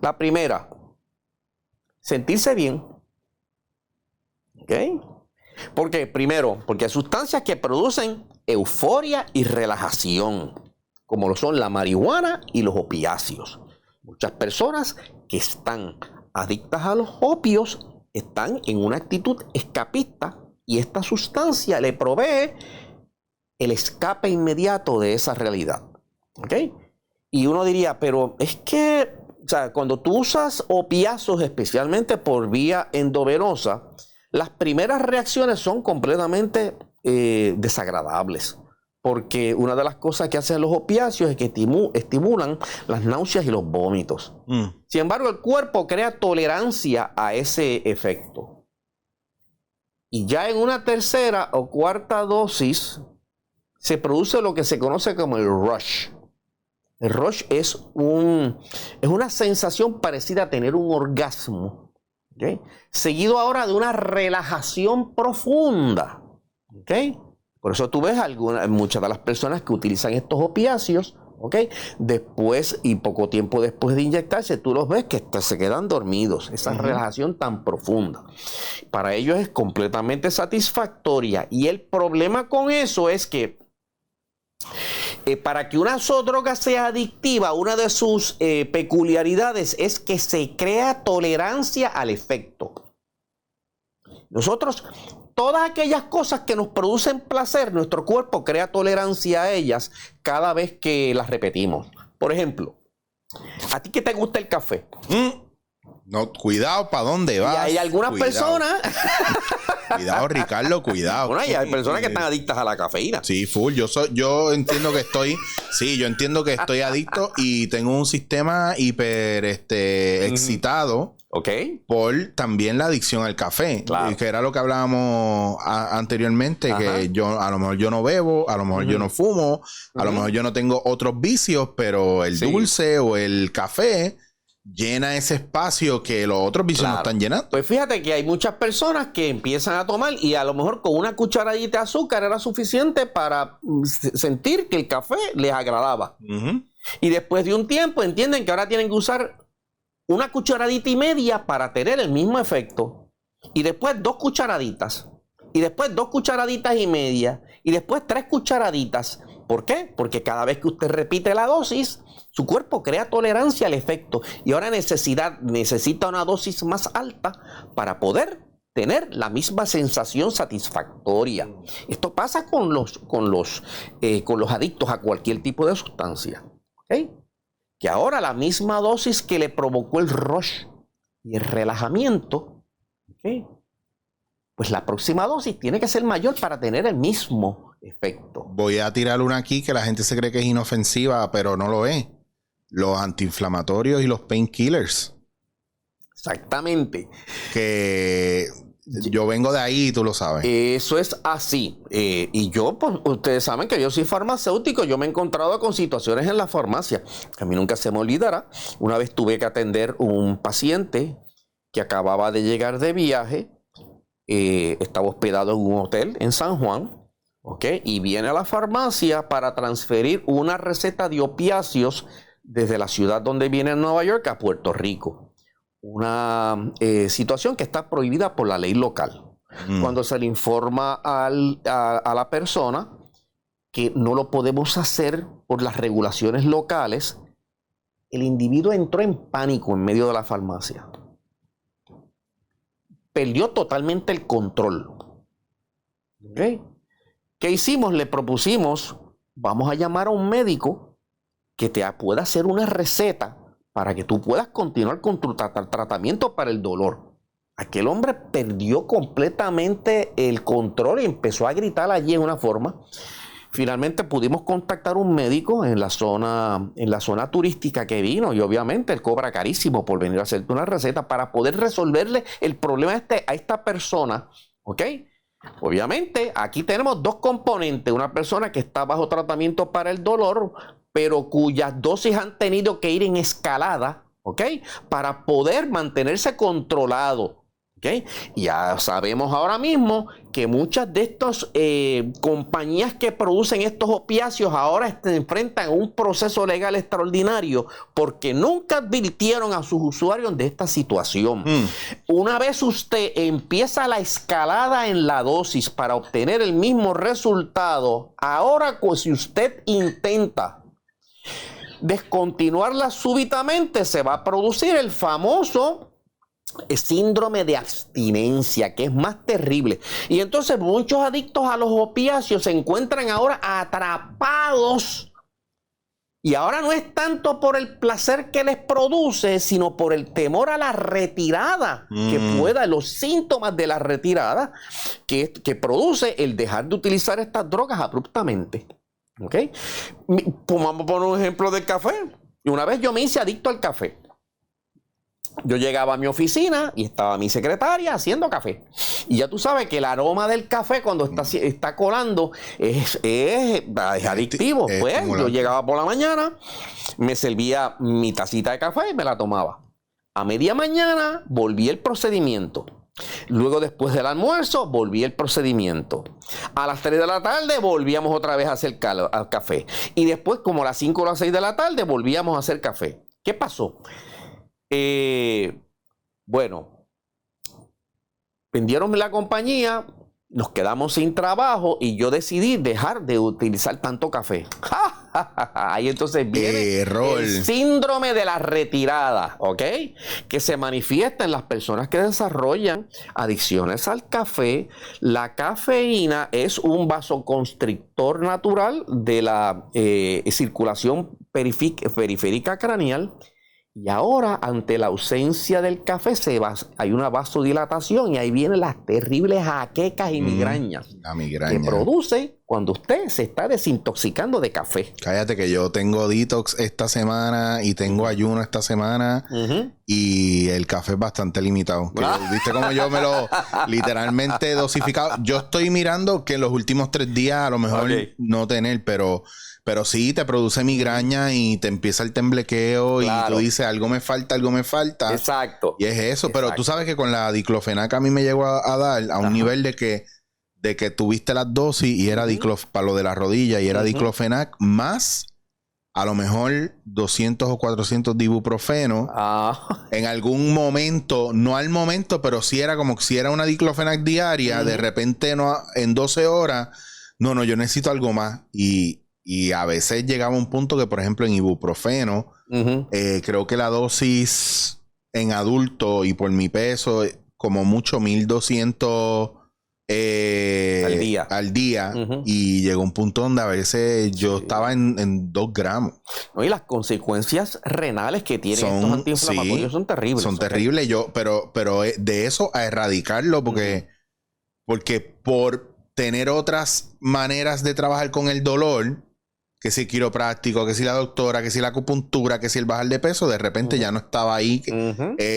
La primera, sentirse bien. ¿Ok? ¿Por qué? Primero, porque hay sustancias que producen euforia y relajación, como lo son la marihuana y los opiáceos. Muchas personas que están adictas a los opios están en una actitud escapista y esta sustancia le provee el escape inmediato de esa realidad. ¿Ok? Y uno diría, pero es que, o sea, cuando tú usas opiáceos, especialmente por vía endovenosa, las primeras reacciones son completamente desagradables. Porque una de las cosas que hacen los opiáceos es que estimulan las náuseas y los vómitos. Sin embargo, el cuerpo crea tolerancia a ese efecto. Y ya en una tercera o cuarta dosis se produce lo que se conoce como el rush. El rush es una sensación parecida a tener un orgasmo, ¿okay? Seguido ahora de una relajación profunda, ¿okay? Por eso tú ves muchas de las personas que utilizan estos opiáceos, ¿okay? Después y poco tiempo después de inyectarse, tú los ves que se quedan dormidos. Esa relajación tan profunda. Para ellos es completamente satisfactoria. Y el problema con eso es que para que una droga sea adictiva, una de sus peculiaridades es que se crea tolerancia al efecto. Nosotros, todas aquellas cosas que nos producen placer, nuestro cuerpo crea tolerancia a ellas cada vez que las repetimos. Por ejemplo, ¿a ti qué te gusta el café? No, cuidado, ¿para dónde vas? Y hay algunas personas... Cuidado, Ricardo, cuidado. Bueno, y hay personas que están adictas a la cafeína. Sí, full. Yo entiendo que estoy adicto y tengo un sistema hiper excitado. Ok. Por también la adicción al café. Claro. Que era lo que hablábamos anteriormente. Ajá. Que yo, a lo mejor yo no bebo, a lo mejor yo no fumo, a lo mejor yo no tengo otros vicios, pero el dulce o el café llena ese espacio que los otros vicios no están llenando. Pues fíjate que hay muchas personas que empiezan a tomar y a lo mejor con una cucharadita de azúcar era suficiente para sentir que el café les agradaba. Y después de un tiempo entienden que ahora tienen que usar una cucharadita y media para tener el mismo efecto. Y después 2 cucharaditas. Y después 2 cucharaditas y media. Y después 3 cucharaditas. ¿Por qué? Porque cada vez que usted repite la dosis, su cuerpo crea tolerancia al efecto y ahora necesita una dosis más alta para poder tener la misma sensación satisfactoria. Esto pasa con los adictos a cualquier tipo de sustancia. ¿Okay? Que ahora la misma dosis que le provocó el rush y el relajamiento, ¿okay? Pues la próxima dosis tiene que ser mayor para tener el mismo efecto. Voy a tirar una aquí que la gente se cree que es inofensiva, pero no lo es. Los antiinflamatorios y los painkillers. Exactamente. Que yo vengo de ahí, tú lo sabes. Eso es así. Y yo, pues, ustedes saben que yo soy farmacéutico. Yo me he encontrado con situaciones en la farmacia que a mí nunca se me olvidará. Una vez tuve que atender un paciente que acababa de llegar de viaje. Estaba hospedado en un hotel en San Juan. ¿Okay? Y viene a la farmacia para transferir una receta de opiáceos desde la ciudad donde viene en Nueva York a Puerto Rico. Una situación que está prohibida por la ley local. Cuando se le informa a la persona que no lo podemos hacer por las regulaciones locales, el individuo entró en pánico en medio de la farmacia. Perdió totalmente el control. ¿Okay? ¿Qué hicimos? Le propusimos, vamos a llamar a un médico que te pueda hacer una receta para que tú puedas continuar con tu tratamiento para el dolor. Aquel hombre perdió completamente el control y empezó a gritar allí en una forma. Finalmente pudimos contactar a un médico en la zona turística que vino y obviamente él cobra carísimo por venir a hacerte una receta para poder resolverle el problema a esta persona, ¿ok? Obviamente, aquí tenemos 2 componentes. Una persona que está bajo tratamiento para el dolor, pero cuyas dosis han tenido que ir en escalada, ¿ok? Para poder mantenerse controlado, ¿ok? Ya sabemos ahora mismo que muchas de estas compañías que producen estos opiáceos ahora se enfrentan a un proceso legal extraordinario porque nunca advirtieron a sus usuarios de esta situación. Una vez usted empieza la escalada en la dosis para obtener el mismo resultado, ahora si usted intenta descontinuarla súbitamente, se va a producir el famoso síndrome de abstinencia, que es más terrible. Y entonces muchos adictos a los opiáceos se encuentran ahora atrapados. Y ahora no es tanto por el placer que les produce, sino por el temor a la retirada los síntomas de la retirada que produce el dejar de utilizar estas drogas abruptamente. ¿Ok? Pues vamos a poner un ejemplo del café. Y una vez yo me hice adicto al café. yo llegaba a mi oficina y estaba mi secretaria haciendo café. Y ya tú sabes que el aroma del café cuando está colando es adictivo. Pues yo llegaba por la mañana, me servía mi tacita de café y me la tomaba. A media mañana volví el procedimiento. Luego, después del almuerzo, volví el procedimiento. A las 3 de la tarde volvíamos otra vez a hacer café. Y después, como a las 5 o las 6 de la tarde, volvíamos a hacer café. ¿Qué pasó? Bueno, vendieron la compañía, nos quedamos sin trabajo y yo decidí dejar de utilizar tanto café. Ahí entonces viene el síndrome de la retirada, ¿ok? Que se manifiesta en las personas que desarrollan adicciones al café. La cafeína es un vasoconstrictor natural de la circulación periférica craneal. Y ahora, ante la ausencia del café, hay una vasodilatación y ahí vienen las terribles jaquecas y migrañas. La migraña. Que produce cuando usted se está desintoxicando de café. Cállate que yo tengo detox esta semana y tengo ayuno esta semana y el café es bastante limitado. ¿Viste cómo yo me lo literalmente dosificado? Yo estoy mirando que en los últimos 3 días a lo mejor no tener, pero sí te produce migraña y te empieza el temblequeo y tú dices algo me falta. Exacto. Y es eso. Pero tú sabes que con la diclofenac a mí me llegó a dar a un nivel de que tuviste las dosis y era para lo de la rodilla y era diclofenac más a lo mejor 200 o 400 de ibuprofeno. En algún momento, no al momento, pero sí era como si era una diclofenac diaria, de repente en 12 horas, no, yo necesito algo más. Y a veces llegaba a un punto que, por ejemplo, en ibuprofeno, creo que la dosis en adulto y por mi peso, como mucho 1200 al día. Y llegó un punto donde a veces yo estaba en 2 gramos. No, y las consecuencias renales que tienen estos antiinflamatorios son terribles. Son terribles. Pero de eso a erradicarlo, porque por tener otras maneras de trabajar con el dolor, que si el quiropráctico, que si la doctora, que si la acupuntura, que si el bajar de peso, de repente ya no estaba ahí.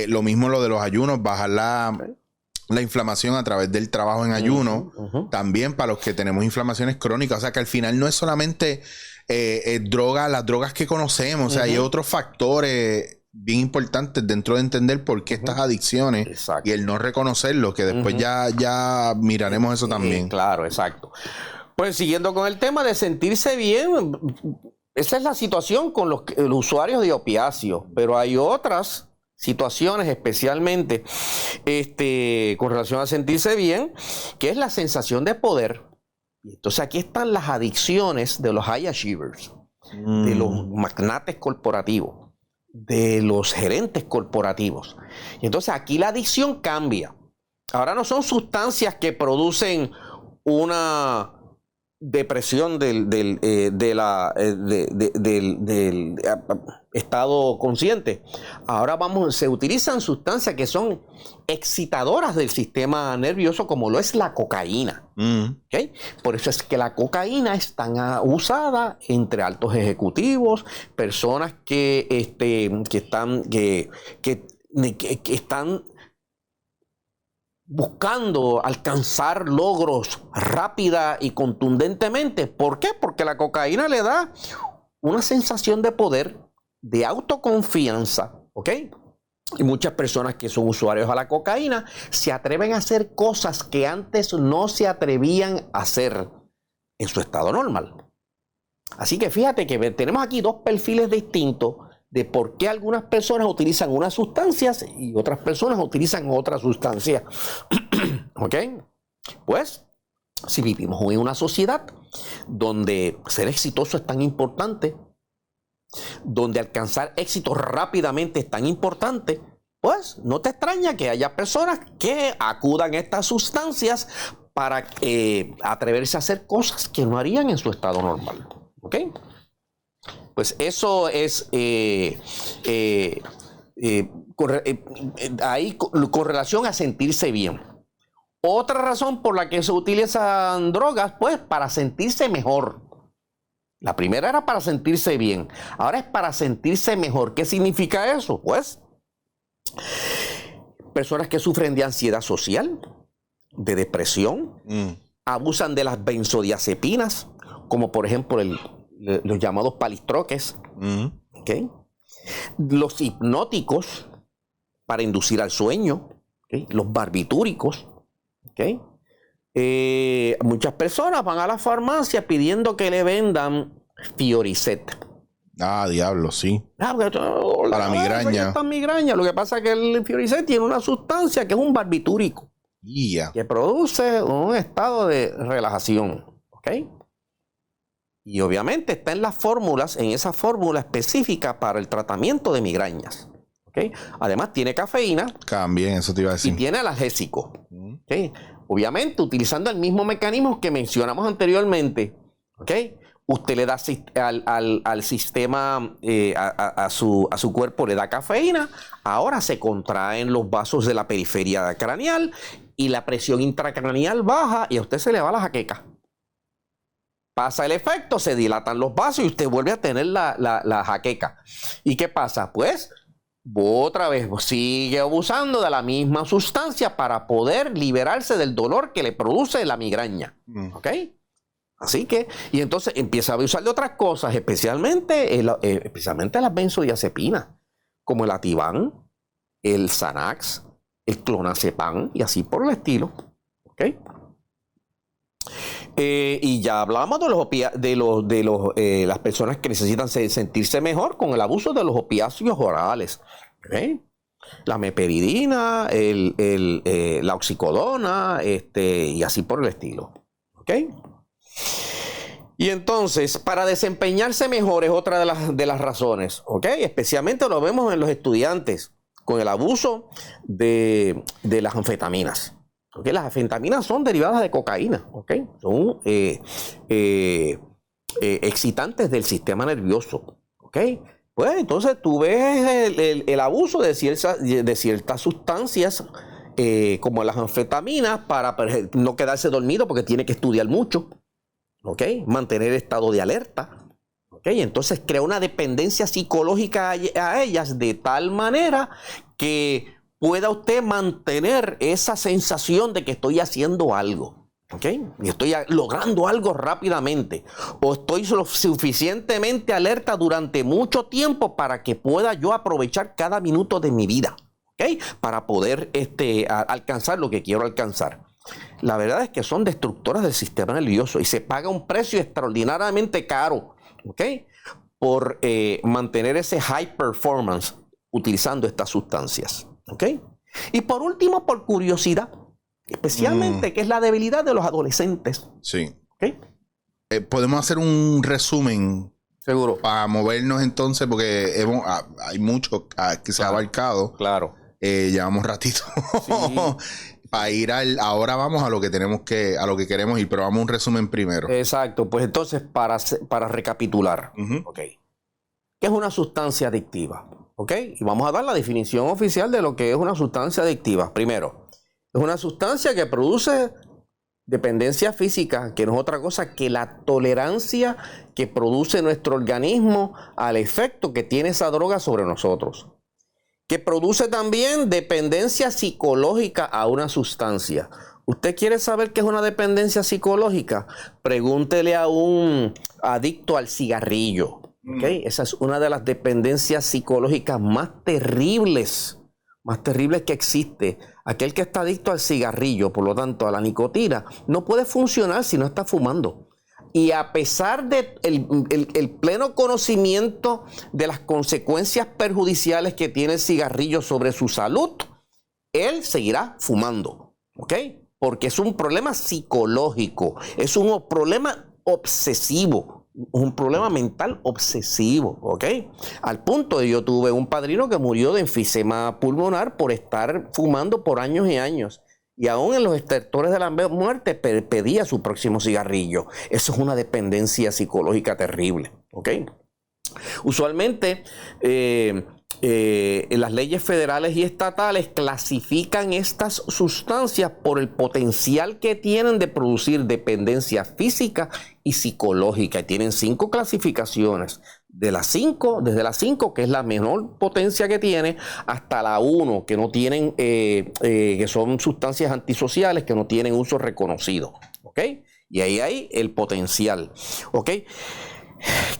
Lo mismo lo de los ayunos, bajar la inflamación a través del trabajo en ayuno, también para los que tenemos inflamaciones crónicas. O sea, que al final no es solamente las drogas que conocemos. O sea, hay otros factores bien importantes dentro de entender por qué estas adicciones y el no reconocerlo, que después ya miraremos eso también. Claro, exacto. Pues siguiendo con el tema de sentirse bien, esa es la situación con los usuarios de opiáceos, pero hay otras situaciones, especialmente con relación a sentirse bien, que es la sensación de poder. Entonces aquí están las adicciones de los high achievers, de los magnates corporativos, de los gerentes corporativos. Y entonces aquí la adicción cambia. Ahora no son sustancias que producen una depresión del estado consciente. Ahora se utilizan sustancias que son excitadoras del sistema nervioso, como lo es la cocaína. ¿Okay? Por eso es que la cocaína es tan usada entre altos ejecutivos, personas que están buscando alcanzar logros rápida y contundentemente. ¿Por qué? Porque la cocaína le da una sensación de poder, de autoconfianza, ¿ok? Y muchas personas que son usuarios a la cocaína se atreven a hacer cosas que antes no se atrevían a hacer en su estado normal. Así que fíjate que tenemos aquí 2 perfiles distintos de por qué algunas personas utilizan unas sustancias y otras personas utilizan otras sustancias. ¿Ok? Pues, si vivimos en una sociedad donde ser exitoso es tan importante, donde alcanzar éxito rápidamente es tan importante, pues no te extraña que haya personas que acudan a estas sustancias para atreverse a hacer cosas que no harían en su estado normal. ¿Ok? Pues eso es ahí con relación a sentirse bien. Otra razón por la que se utilizan drogas, pues para sentirse mejor. La primera era para sentirse bien, ahora es para sentirse mejor. ¿Qué significa eso? Pues Personas que sufren de ansiedad social, de depresión, abusan de las benzodiazepinas, como por ejemplo los llamados palistroques, ¿okay? Los hipnóticos para inducir al sueño, ¿okay? Los barbitúricos, ¿okay? Muchas personas van a la farmacia pidiendo que le vendan Fioricet. Ah, diablo, sí. Para migraña. Lo que pasa es que el Fioricet tiene una sustancia que es un barbitúrico. Que produce un estado de relajación. ¿Ok? Y obviamente está en las fórmulas, en esa fórmula específica para el tratamiento de migrañas. ¿Ok? Además tiene cafeína. También, eso te iba a decir. Y tiene analgésico. ¿Ok? Obviamente utilizando el mismo mecanismo que mencionamos anteriormente. ¿Ok? Usted le da al sistema, a su cuerpo le da cafeína, ahora se contraen los vasos de la periferia craneal y la presión intracraneal baja y a usted se le va la jaqueca. Pasa el efecto, se dilatan los vasos y usted vuelve a tener la jaqueca. ¿Y qué pasa? Pues otra vez sigue abusando de la misma sustancia para poder liberarse del dolor que le produce la migraña. ¿Ok? Así que, y entonces empieza a abusar de otras cosas, especialmente las benzodiazepinas, como el Ativan, el Xanax, el Clonazepam y así por el estilo. ¿Ok? Y ya hablamos de las personas que necesitan sentirse mejor con el abuso de los opiáceos orales. ¿Ok? La meperidina, la oxicodona, y así por el estilo. ¿Ok? Y entonces, para desempeñarse mejor es otra de las razones, ¿ok? Especialmente lo vemos en los estudiantes con el abuso de las anfetaminas. ¿Okay? Las anfetaminas son derivadas de cocaína, ¿ok? Son excitantes del sistema nervioso, ¿ok? Pues entonces tú ves el abuso de ciertas sustancias como las anfetaminas para no quedarse dormido porque tiene que estudiar mucho. ¿Ok? Mantener estado de alerta. ¿Ok? Entonces crea una dependencia psicológica a ellas de tal manera que pueda usted mantener esa sensación de que estoy haciendo algo. ¿Ok? Y estoy logrando algo rápidamente. O estoy lo suficientemente alerta durante mucho tiempo para que pueda yo aprovechar cada minuto de mi vida. ¿Ok? Para poder alcanzar lo que quiero alcanzar. La verdad es que son destructoras del sistema nervioso y se paga un precio extraordinariamente caro, ¿ok? Por mantener ese high performance utilizando estas sustancias, ¿ok? Y por último, por curiosidad, especialmente, que es la debilidad de los adolescentes. Sí. ¿Ok? Podemos hacer un resumen. Seguro. Para movernos entonces, porque hay mucho que se ha abarcado. Claro. Llevamos ratito. Sí. Para ir ahora vamos a lo que queremos ir, pero vamos a un resumen primero. Exacto, pues entonces para recapitular, ¿ok? ¿Qué es una sustancia adictiva? ¿Ok? Y vamos a dar la definición oficial de lo que es una sustancia adictiva. Primero, es una sustancia que produce dependencia física, que no es otra cosa que la tolerancia que produce nuestro organismo al efecto que tiene esa droga sobre nosotros. Que produce también dependencia psicológica a una sustancia. ¿Usted quiere saber qué es una dependencia psicológica? Pregúntele a un adicto al cigarrillo. ¿Okay? Esa es una de las dependencias psicológicas más terribles que existe. Aquel que está adicto al cigarrillo, por lo tanto a la nicotina, no puede funcionar si no está fumando. Y a pesar de el pleno conocimiento de las consecuencias perjudiciales que tiene el cigarrillo sobre su salud, él seguirá fumando, ¿ok? Porque es un problema psicológico, es un problema obsesivo, un problema mental obsesivo, ¿ok? Al punto de yo tuve un padrino que murió de enfisema pulmonar por estar fumando por años y años. Y aún en los estertores de la muerte pedía su próximo cigarrillo. Eso es una dependencia psicológica terrible, ¿ok? Usualmente las leyes federales y estatales clasifican estas sustancias por el potencial que tienen de producir dependencia física y psicológica. Y tienen 5 clasificaciones. Desde la 5, que es la menor potencia que tiene, hasta la 1, que no tienen, que son sustancias antisociales que no tienen uso reconocido. ¿Ok? Y ahí hay el potencial. ¿Ok?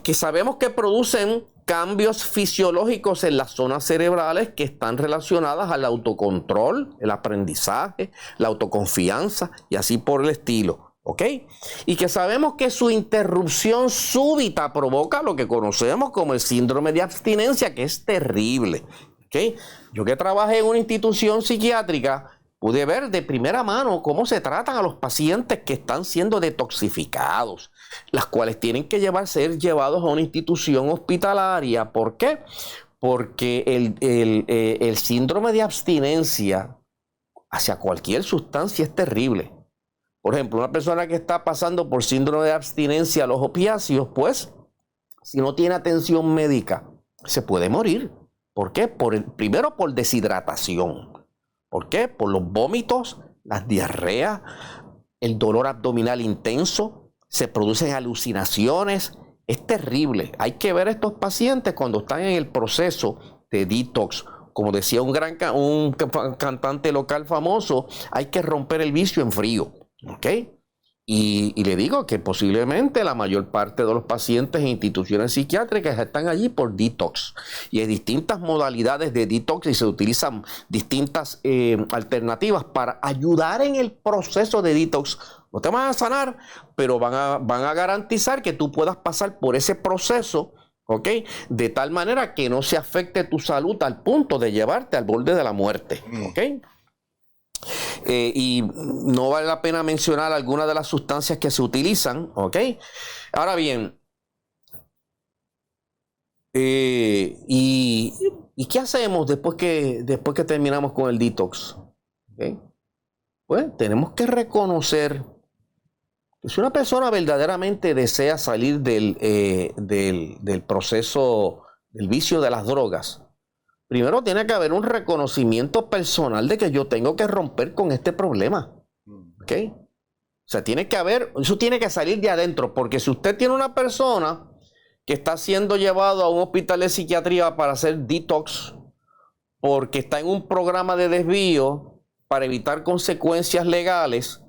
Que sabemos que producen cambios fisiológicos en las zonas cerebrales que están relacionadas al autocontrol, el aprendizaje, la autoconfianza y así por el estilo. ¿Ok? Y que sabemos que su interrupción súbita provoca lo que conocemos como el síndrome de abstinencia, que es terrible. ¿Ok? Yo que trabajé en una institución psiquiátrica, pude ver de primera mano cómo se tratan a los pacientes que están siendo detoxificados, las cuales tienen que ser llevados a una institución hospitalaria. ¿Por qué? Porque el síndrome de abstinencia hacia cualquier sustancia es terrible. Por ejemplo, una persona que está pasando por síndrome de abstinencia a los opiáceos, pues, si no tiene atención médica, se puede morir. ¿Por qué? Primero por deshidratación. ¿Por qué? Por los vómitos, las diarreas, el dolor abdominal intenso, se producen alucinaciones. Es terrible. Hay que ver a estos pacientes cuando están en el proceso de detox. Como decía un cantante local famoso, hay que romper el vicio en frío. ¿Ok? Y le digo que posiblemente la mayor parte de los pacientes en instituciones psiquiátricas están allí por detox. Y hay distintas modalidades de detox y se utilizan distintas alternativas para ayudar en el proceso de detox. No te van a sanar, pero van a garantizar que tú puedas pasar por ese proceso, ¿ok? De tal manera que no se afecte tu salud al punto de llevarte al borde de la muerte, ¿ok? Y no vale la pena mencionar algunas de las sustancias que se utilizan, ¿ok? Ahora bien, ¿y qué hacemos después que terminamos con el detox? ¿Okay? Pues tenemos que reconocer que si una persona verdaderamente desea salir del proceso del vicio de las drogas, primero tiene que haber un reconocimiento personal de que yo tengo que romper con este problema. ¿Ok? O sea, eso tiene que salir de adentro, porque si usted tiene una persona que está siendo llevado a un hospital de psiquiatría para hacer detox, porque está en un programa de desvío para evitar consecuencias legales,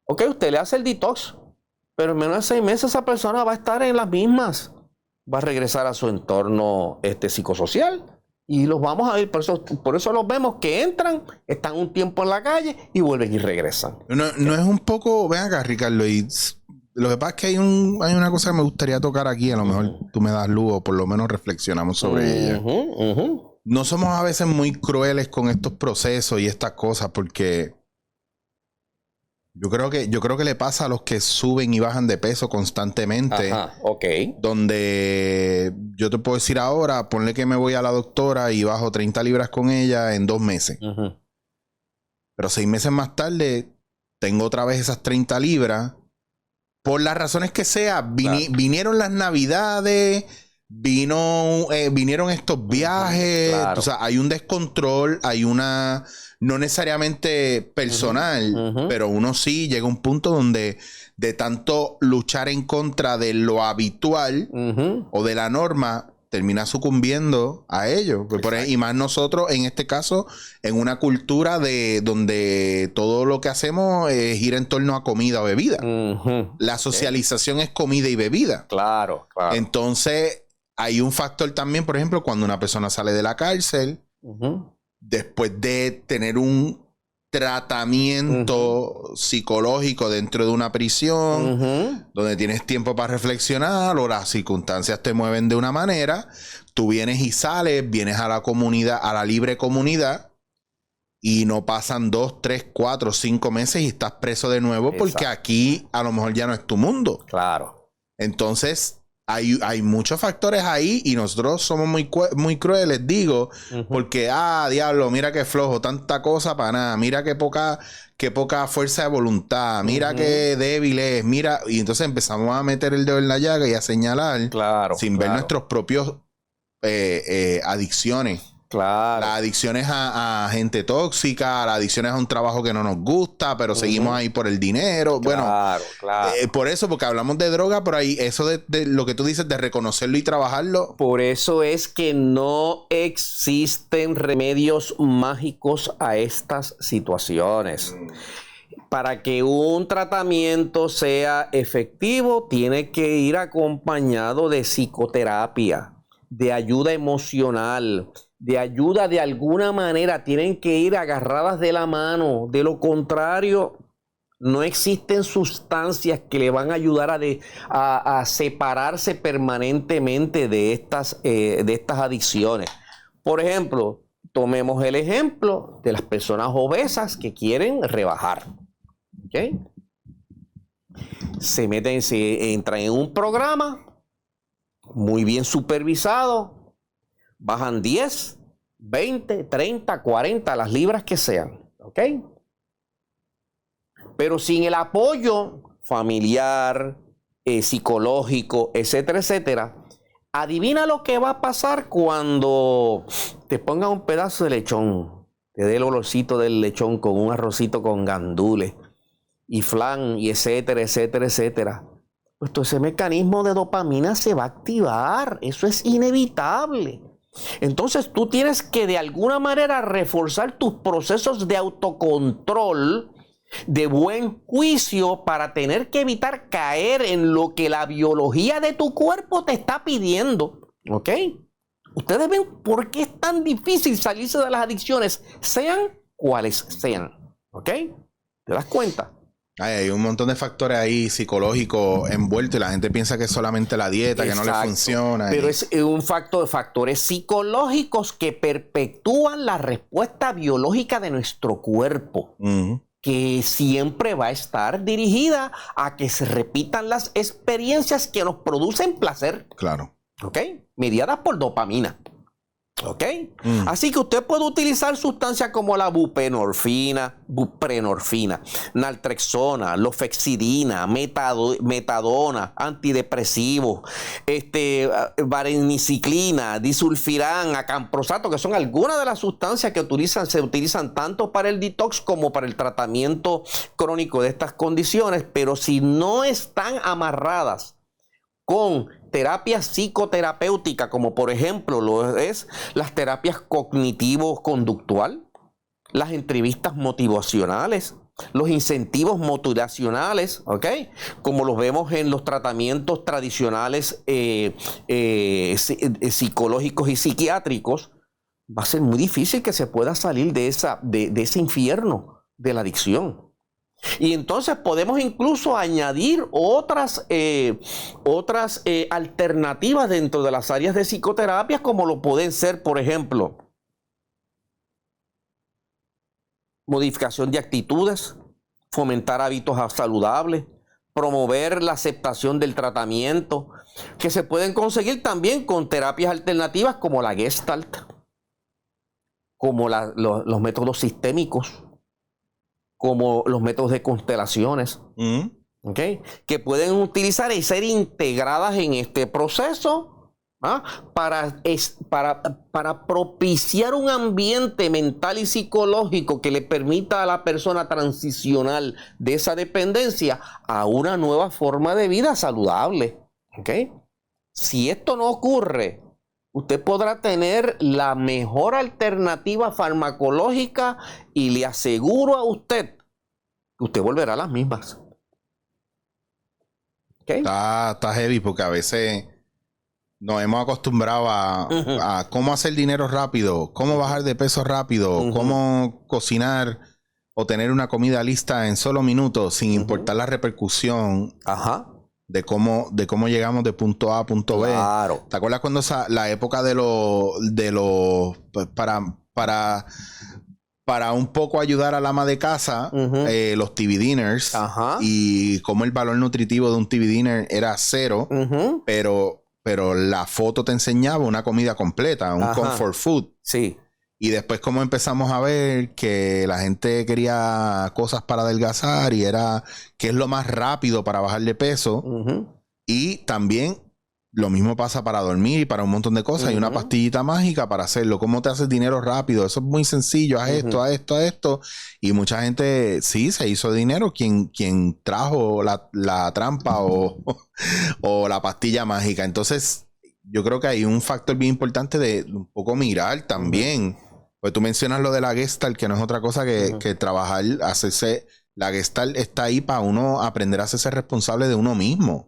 ok, usted le hace el detox, pero en menos de 6 meses esa persona va a estar en las mismas. Va a regresar a su entorno psicosocial y los vamos a ver. Por eso los vemos que entran, están un tiempo en la calle y vuelven y regresan. No es un poco... Ven acá, Ricardo, y lo que pasa es que hay una cosa que me gustaría tocar aquí. A lo mejor tú me das luz o por lo menos reflexionamos sobre ella. No somos a veces muy crueles con estos procesos y estas cosas porque... Yo creo que le pasa a los que suben y bajan de peso constantemente. Ajá, ok. Donde yo te puedo decir ahora, ponle que me voy a la doctora y bajo 30 libras con ella en 2 meses. Pero 6 meses más tarde, tengo otra vez esas 30 libras. Por las razones que sea, vinieron las navidades, vinieron estos viajes. Claro. O sea, hay un descontrol, hay una... No necesariamente personal, pero uno sí llega a un punto donde de tanto luchar en contra de lo habitual o de la norma, termina sucumbiendo a ello. Y más nosotros, en este caso, en una cultura donde todo lo que hacemos gira en torno a comida o bebida. La socialización es comida y bebida. Claro, claro. Entonces, hay un factor también, por ejemplo, cuando una persona sale de la cárcel, después de tener un tratamiento psicológico dentro de una prisión, donde tienes tiempo para reflexionar o las circunstancias te mueven de una manera, tú vienes y sales, vienes a la comunidad, a la libre comunidad, y no pasan 2, 3, 4, 5 meses y estás preso de nuevo. Exacto. Porque aquí a lo mejor ya no es tu mundo. Claro. Entonces... Hay muchos factores ahí y nosotros somos muy crueles, digo, porque, diablo, mira qué flojo, tanta cosa para nada, mira qué poca fuerza de voluntad, mira qué débil es, mira, y entonces empezamos a meter el dedo en la llaga y a señalar, sin ver nuestros propios adicciones. Claro. Las adicciones a gente tóxica, las adicciones a un trabajo que no nos gusta, pero seguimos ahí por el dinero. Claro, claro. Por eso, porque hablamos de droga, pero ahí eso de lo que tú dices, de reconocerlo y trabajarlo. Por eso es que no existen remedios mágicos a estas situaciones. Para que un tratamiento sea efectivo, tiene que ir acompañado de psicoterapia, de ayuda emocional, de ayuda de alguna manera. Tienen que ir agarradas de la mano. De lo contrario, no existen sustancias que le van a ayudar a separarse permanentemente de estas adicciones. Por ejemplo, tomemos el ejemplo de las personas obesas que quieren rebajar. ¿Okay? Se entran en un programa muy bien supervisado, bajan 10, 20, 30, 40, las libras que sean. ¿Ok? Pero sin el apoyo familiar, psicológico, etcétera, etcétera, adivina lo que va a pasar cuando te pongan un pedazo de lechón, te dé el olorcito del lechón con un arrocito con gandules y flan y etcétera, etcétera, etcétera. Pues todo ese mecanismo de dopamina se va a activar. Eso es inevitable. Entonces tú tienes que de alguna manera reforzar tus procesos de autocontrol, de buen juicio, para tener que evitar caer en lo que la biología de tu cuerpo te está pidiendo. ¿Ok? Ustedes ven por qué es tan difícil salirse de las adicciones, sean cuales sean. ¿Ok? ¿Te das cuenta? Hay un montón de factores ahí psicológicos envueltos y la gente piensa que es solamente la dieta, que no le funciona. Pero es un factor de factores psicológicos que perpetúan la respuesta biológica de nuestro cuerpo, que siempre va a estar dirigida a que se repitan las experiencias que nos producen placer. Claro. ¿Ok? Mediadas por dopamina. ¿Ok? Así que usted puede utilizar sustancias como la buprenorfina, naltrexona, lofexidina, metadona, antidepresivos, vareniciclina, disulfiram, acamprosato, que son algunas de las sustancias que se utilizan tanto para el detox como para el tratamiento crónico de estas condiciones, pero si no están amarradas con terapias psicoterapéuticas, como por ejemplo lo es las terapias cognitivo-conductual, las entrevistas motivacionales, los incentivos motivacionales, ¿ok? Como los vemos en los tratamientos tradicionales psicológicos y psiquiátricos, va a ser muy difícil que se pueda salir de ese infierno de la adicción. Y entonces podemos incluso añadir otras alternativas dentro de las áreas de psicoterapia, como lo pueden ser, por ejemplo, modificación de actitudes, fomentar hábitos saludables, promover la aceptación del tratamiento, que se pueden conseguir también con terapias alternativas como la Gestalt, como los métodos sistémicos, como los métodos de constelaciones, ¿okay? Que pueden utilizar y ser integradas en este proceso para propiciar un ambiente mental y psicológico que le permita a la persona transicionar de esa dependencia a una nueva forma de vida saludable. ¿Okay? Si esto no ocurre, usted podrá tener la mejor alternativa farmacológica y le aseguro a usted que usted volverá a las mismas. ¿Okay? Está heavy porque a veces nos hemos acostumbrado a cómo hacer dinero rápido, cómo bajar de peso rápido, cómo cocinar o tener una comida lista en solo minutos sin importar la repercusión. De cómo llegamos de punto A a punto B. Claro. ¿Te acuerdas cuando la época de los para un poco ayudar al ama de casa, los TV dinners, y cómo el valor nutritivo de un TV dinner era 0, pero la foto te enseñaba una comida completa, un comfort food. Sí. Y después como empezamos a ver que la gente quería cosas para adelgazar y era qué es lo más rápido para bajar de peso. Y también lo mismo pasa para dormir y para un montón de cosas. Hay una pastillita mágica para hacerlo. ¿Cómo te haces dinero rápido? Eso es muy sencillo. Haz esto, haz esto, haz esto. Y mucha gente sí se hizo dinero. Quien trajo la trampa o la pastilla mágica. Entonces, yo creo que hay un factor bien importante de un poco mirar también. Pues tú mencionas lo de la Gestalt, que no es otra cosa que trabajar, hacerse. La Gestalt está ahí para uno aprender a hacerse responsable de uno mismo.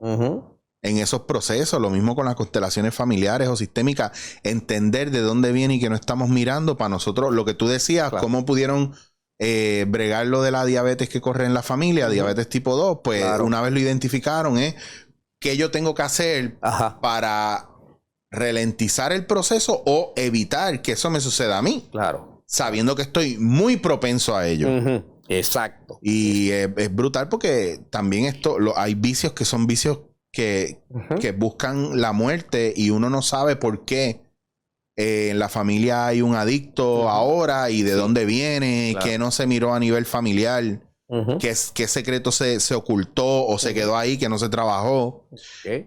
En esos procesos, lo mismo con las constelaciones familiares o sistémicas, entender de dónde viene y que no estamos mirando para nosotros, lo que tú decías, cómo pudieron bregar lo de la diabetes que corre en la familia, diabetes tipo 2, pues una vez lo identificaron, ¿qué yo tengo que hacer para ralentizar el proceso o evitar que eso me suceda a mí? Claro. Sabiendo que estoy muy propenso a ello. Exacto. Y es brutal porque también hay vicios que son vicios que buscan la muerte y uno no sabe por qué en la familia hay un adicto ahora y de dónde viene, que no se miró a nivel familiar, qué secreto se ocultó o se quedó ahí, que no se trabajó,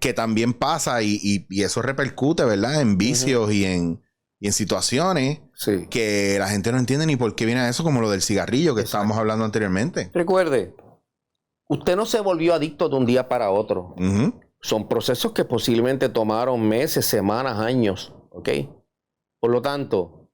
que también pasa y eso repercute, ¿verdad? En vicios y en situaciones que la gente no entiende ni por qué viene a eso, como lo del cigarrillo que estábamos hablando anteriormente. Recuerde, usted no se volvió adicto de un día para otro. Son procesos que posiblemente tomaron meses, semanas, años. ¿Ok? Por lo tanto,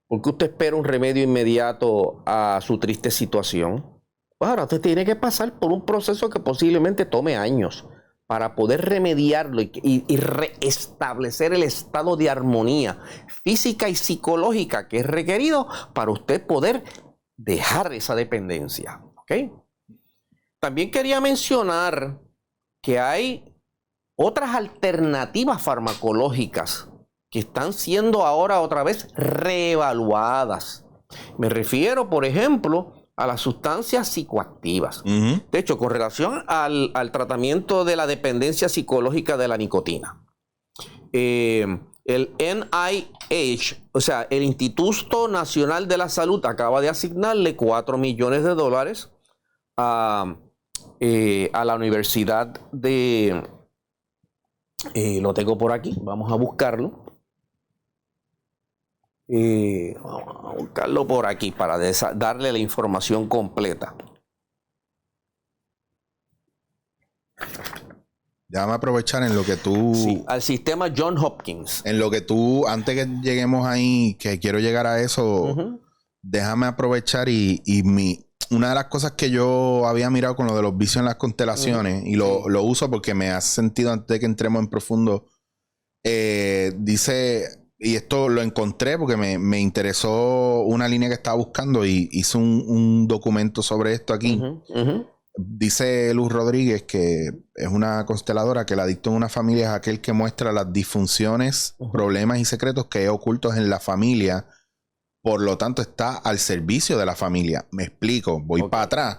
¿por qué usted espera un remedio inmediato a su triste situación? Pues ahora usted tiene que pasar por un proceso que posiblemente tome años para poder remediarlo y restablecer el estado de armonía física y psicológica que es requerido para usted poder dejar esa dependencia. ¿Ok? También quería mencionar que hay otras alternativas farmacológicas que están siendo ahora otra vez reevaluadas. Me refiero, por ejemplo, a las sustancias psicoactivas. De hecho, con relación al tratamiento de la dependencia psicológica de la nicotina. El NIH, o sea, el Instituto Nacional de la Salud, acaba de asignarle $4 millones a la Universidad de... lo tengo por aquí, vamos a buscarlo. Vamos a buscarlo por aquí para darle la información completa. Déjame aprovechar en lo que tú... Sí, al sistema John Hopkins. En lo que tú, antes que lleguemos ahí, que quiero llegar a eso, déjame aprovechar una de las cosas que yo había mirado con lo de los vicios en las constelaciones, y lo uso porque me hace sentido antes de que entremos en profundo, dice, y esto lo encontré porque me interesó una línea que estaba buscando y hice un documento sobre esto aquí. Dice Luz Rodríguez, que es una consteladora, que el adicto en una familia es aquel que muestra las disfunciones, problemas y secretos que hay ocultos en la familia. Por lo tanto, está al servicio de la familia. Me explico, voy para atrás.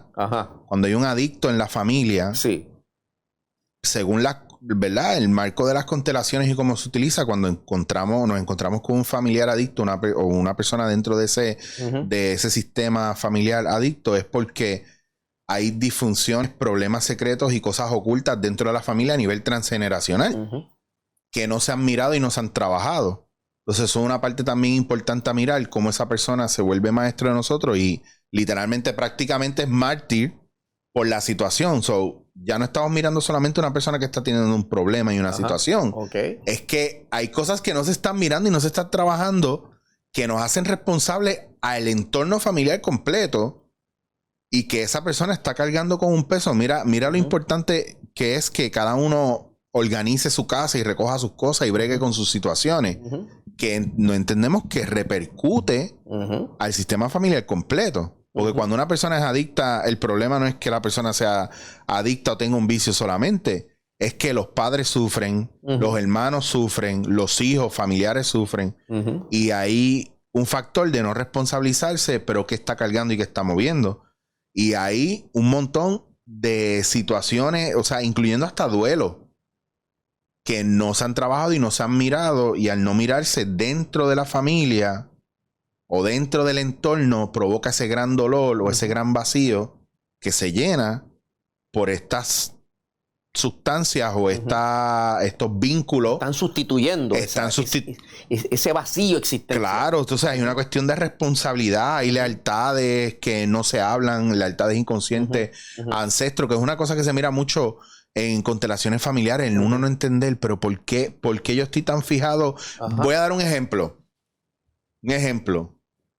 Cuando hay un adicto en la familia, según ¿verdad? El marco de las constelaciones y cómo se utiliza, cuando nos encontramos con un familiar adicto o una persona dentro de ese sistema familiar adicto, es porque hay disfunciones, problemas secretos y cosas ocultas dentro de la familia a nivel transgeneracional que no se han mirado y no se han trabajado. Entonces, eso es una parte también importante a mirar, cómo esa persona se vuelve maestro de nosotros y literalmente, prácticamente es mártir por la situación. Ya no estamos mirando solamente a una persona que está teniendo un problema y una situación. Es que hay cosas que no se están mirando y no se están trabajando que nos hacen responsables al entorno familiar completo y que esa persona está cargando con un peso. Mira lo importante que es que cada uno organice su casa y recoja sus cosas y bregue con sus situaciones, que no entendemos que repercute al sistema familiar completo. Porque cuando una persona es adicta, el problema no es que la persona sea adicta o tenga un vicio solamente, es que los padres sufren, los hermanos sufren, los hijos, familiares sufren, y hay un factor de no responsabilizarse, pero que está cargando y que está moviendo. Y hay un montón de situaciones, o sea, incluyendo hasta duelos, que no se han trabajado y no se han mirado, y al no mirarse dentro de la familia o dentro del entorno, provoca ese gran dolor o ese gran vacío que se llena por estas sustancias o estos vínculos están sustituyendo ese vacío existente. Claro, entonces hay una cuestión de responsabilidad, hay lealtades que no se hablan, lealtades inconscientes, ancestros, que es una cosa que se mira mucho en constelaciones familiares, en uno no entender, pero ¿por qué yo estoy tan fijado? Voy a dar un ejemplo.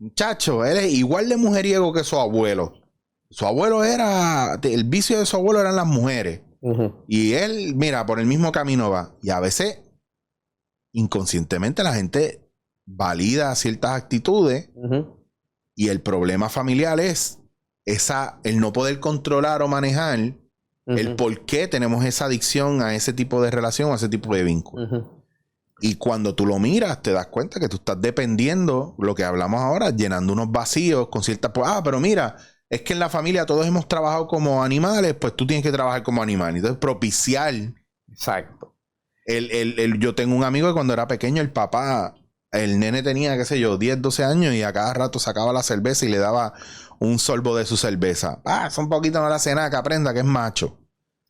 Muchacho, él es igual de mujeriego que su abuelo. Su abuelo el vicio de su abuelo eran las mujeres. Y él, mira, por el mismo camino va. Y a veces, inconscientemente, la gente valida ciertas actitudes. Y el problema familiar es el no poder controlar o manejar el por qué tenemos esa adicción a ese tipo de relación, a ese tipo de vínculo. Y cuando tú lo miras, te das cuenta que tú estás dependiendo, lo que hablamos ahora, llenando unos vacíos con ciertas... pero mira... Es que en la familia todos hemos trabajado como animales, pues tú tienes que trabajar como animal. Entonces, propiciar. Exacto. Yo tengo un amigo que cuando era pequeño, el nene tenía, qué sé yo, 10, 12 años y a cada rato sacaba la cerveza y le daba un sorbo de su cerveza. Es un poquito no le hace nada, que aprenda que es macho.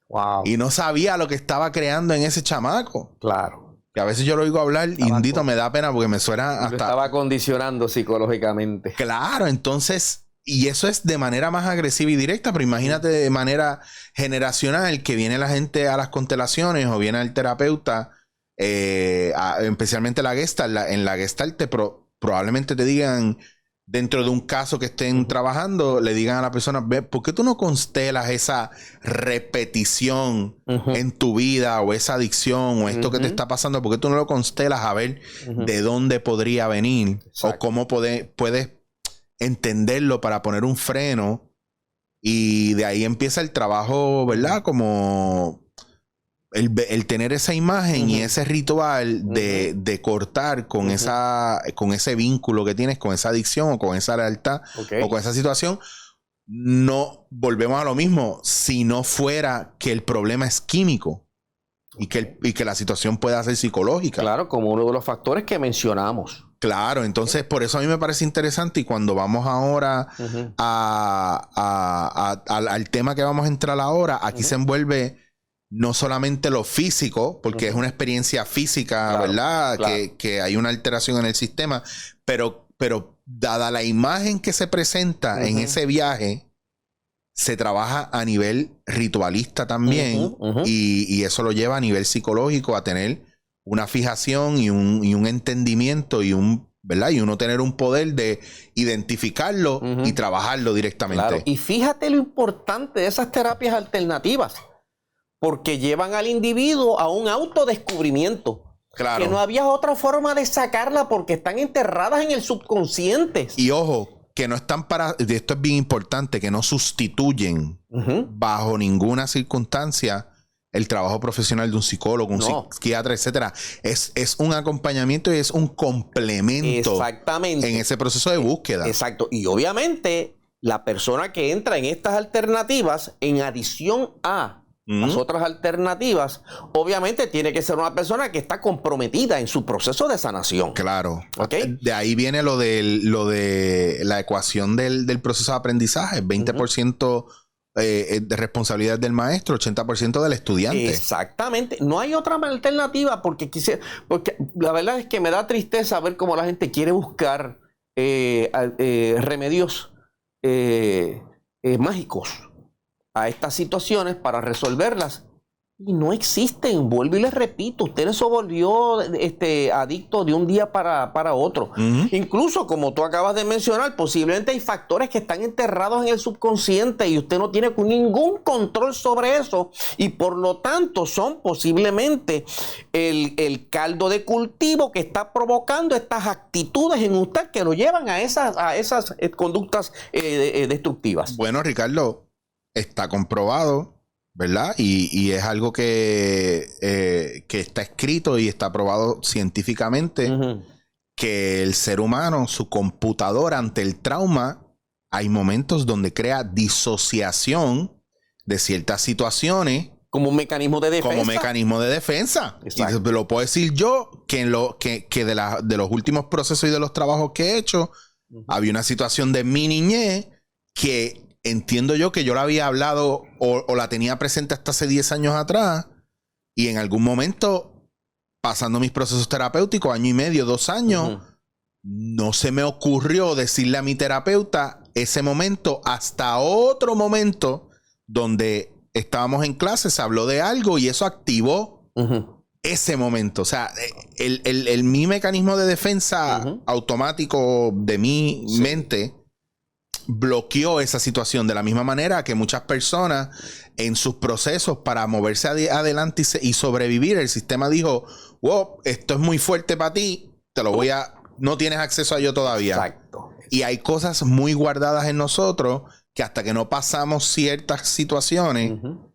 Wow. Y no sabía lo que estaba creando en ese chamaco. Claro. Que a veces yo lo oigo hablar y indito me da pena porque me suena hasta... Lo estaba condicionando psicológicamente. Claro, entonces... Y eso es de manera más agresiva y directa, pero imagínate de manera generacional que viene la gente a las constelaciones o viene al terapeuta, especialmente la Gestalt. En la Gestalt probablemente te digan, dentro de un caso que estén trabajando, le digan a la persona, ¿por qué tú no constelas esa repetición en tu vida o esa adicción o esto que te está pasando? ¿Por qué tú no lo constelas a ver de dónde podría venir? Exacto. O cómo puedes entenderlo para poner un freno, y de ahí empieza el trabajo, ¿verdad? Como el tener esa imagen y ese ritual de cortar con ese vínculo que tienes, con esa adicción o con esa lealtad o con esa situación. No volvemos a lo mismo si no fuera que el problema es químico y que la situación pueda ser psicológica. Claro, como uno de los factores que mencionamos. Claro, entonces por eso a mí me parece interesante, y cuando vamos ahora al tema que vamos a entrar ahora, aquí se envuelve no solamente lo físico, porque es una experiencia física, claro, ¿verdad? Claro. Que hay una alteración en el sistema, pero dada la imagen que se presenta en ese viaje, se trabaja a nivel ritualista también, y eso lo lleva a nivel psicológico a tener una fijación y un entendimiento ¿verdad? Y uno tener un poder de identificarlo y trabajarlo directamente. Claro. Y fíjate lo importante de esas terapias alternativas, porque llevan al individuo a un autodescubrimiento. Claro. Que no había otra forma de sacarla porque están enterradas en el subconsciente. Y ojo, que no están esto es bien importante, que no sustituyen bajo ninguna circunstancia el trabajo profesional de un psicólogo, un psiquiatra, etcétera. Es un acompañamiento y es un complemento. Exactamente. En ese proceso de búsqueda. Exacto. Y obviamente la persona que entra en estas alternativas, en adición a las otras alternativas, obviamente tiene que ser una persona que está comprometida en su proceso de sanación. Claro. ¿Okay? De ahí viene lo de la ecuación del proceso de aprendizaje. 20% de responsabilidad del maestro, 80% del estudiante. Exactamente. No hay otra alternativa porque la verdad es que me da tristeza ver cómo la gente quiere buscar remedios mágicos a estas situaciones para resolverlas. Y no existen. Vuelvo y les repito, usted no se volvió adicto de un día para otro. Incluso, como tú acabas de mencionar, posiblemente hay factores que están enterrados en el subconsciente y usted no tiene ningún control sobre eso. Y por lo tanto, son posiblemente el caldo de cultivo que está provocando estas actitudes en usted que lo llevan a esas conductas destructivas. Bueno, Ricardo, está comprobado, ¿verdad? Y es algo que está escrito y está probado científicamente, que el ser humano, su computadora ante el trauma, hay momentos donde crea disociación de ciertas situaciones. Como un mecanismo de defensa. Como mecanismo de defensa. Exacto. Y lo puedo decir yo, que de los últimos procesos y de los trabajos que he hecho, había una situación de mi niñez que entiendo yo que yo la había hablado o la tenía presente hasta hace 10 años atrás, y en algún momento, pasando mis procesos terapéuticos, 1.5 años, 2 años, no se me ocurrió decirle a mi terapeuta ese momento hasta otro momento donde estábamos en clase, se habló de algo y eso activó ese momento. O sea, mi mecanismo de defensa automático de mi mente bloqueó esa situación, de la misma manera que muchas personas en sus procesos para moverse adelante y sobrevivir, el sistema dijo, wow, esto es muy fuerte para ti, te lo voy a... No tienes acceso a ello todavía. Exacto. Y hay cosas muy guardadas en nosotros que hasta que no pasamos ciertas situaciones,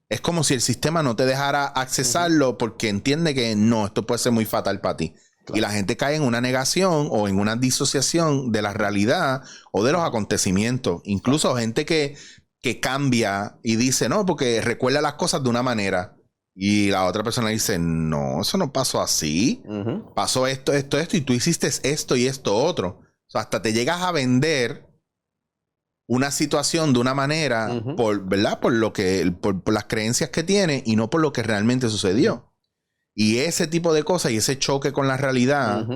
es como si el sistema no te dejara accesarlo porque entiende que no, esto puede ser muy fatal para ti. Claro. Y la gente cae en una negación o en una disociación de la realidad o de los acontecimientos. Incluso gente que cambia y dice, no, porque recuerda las cosas de una manera. Y la otra persona dice, no, eso no pasó así. Pasó esto, y tú hiciste esto y esto otro. O sea, hasta te llegas a vender una situación de una manera ¿verdad? Por las creencias que tiene y no por lo que realmente sucedió. Y ese tipo de cosas y ese choque con la realidad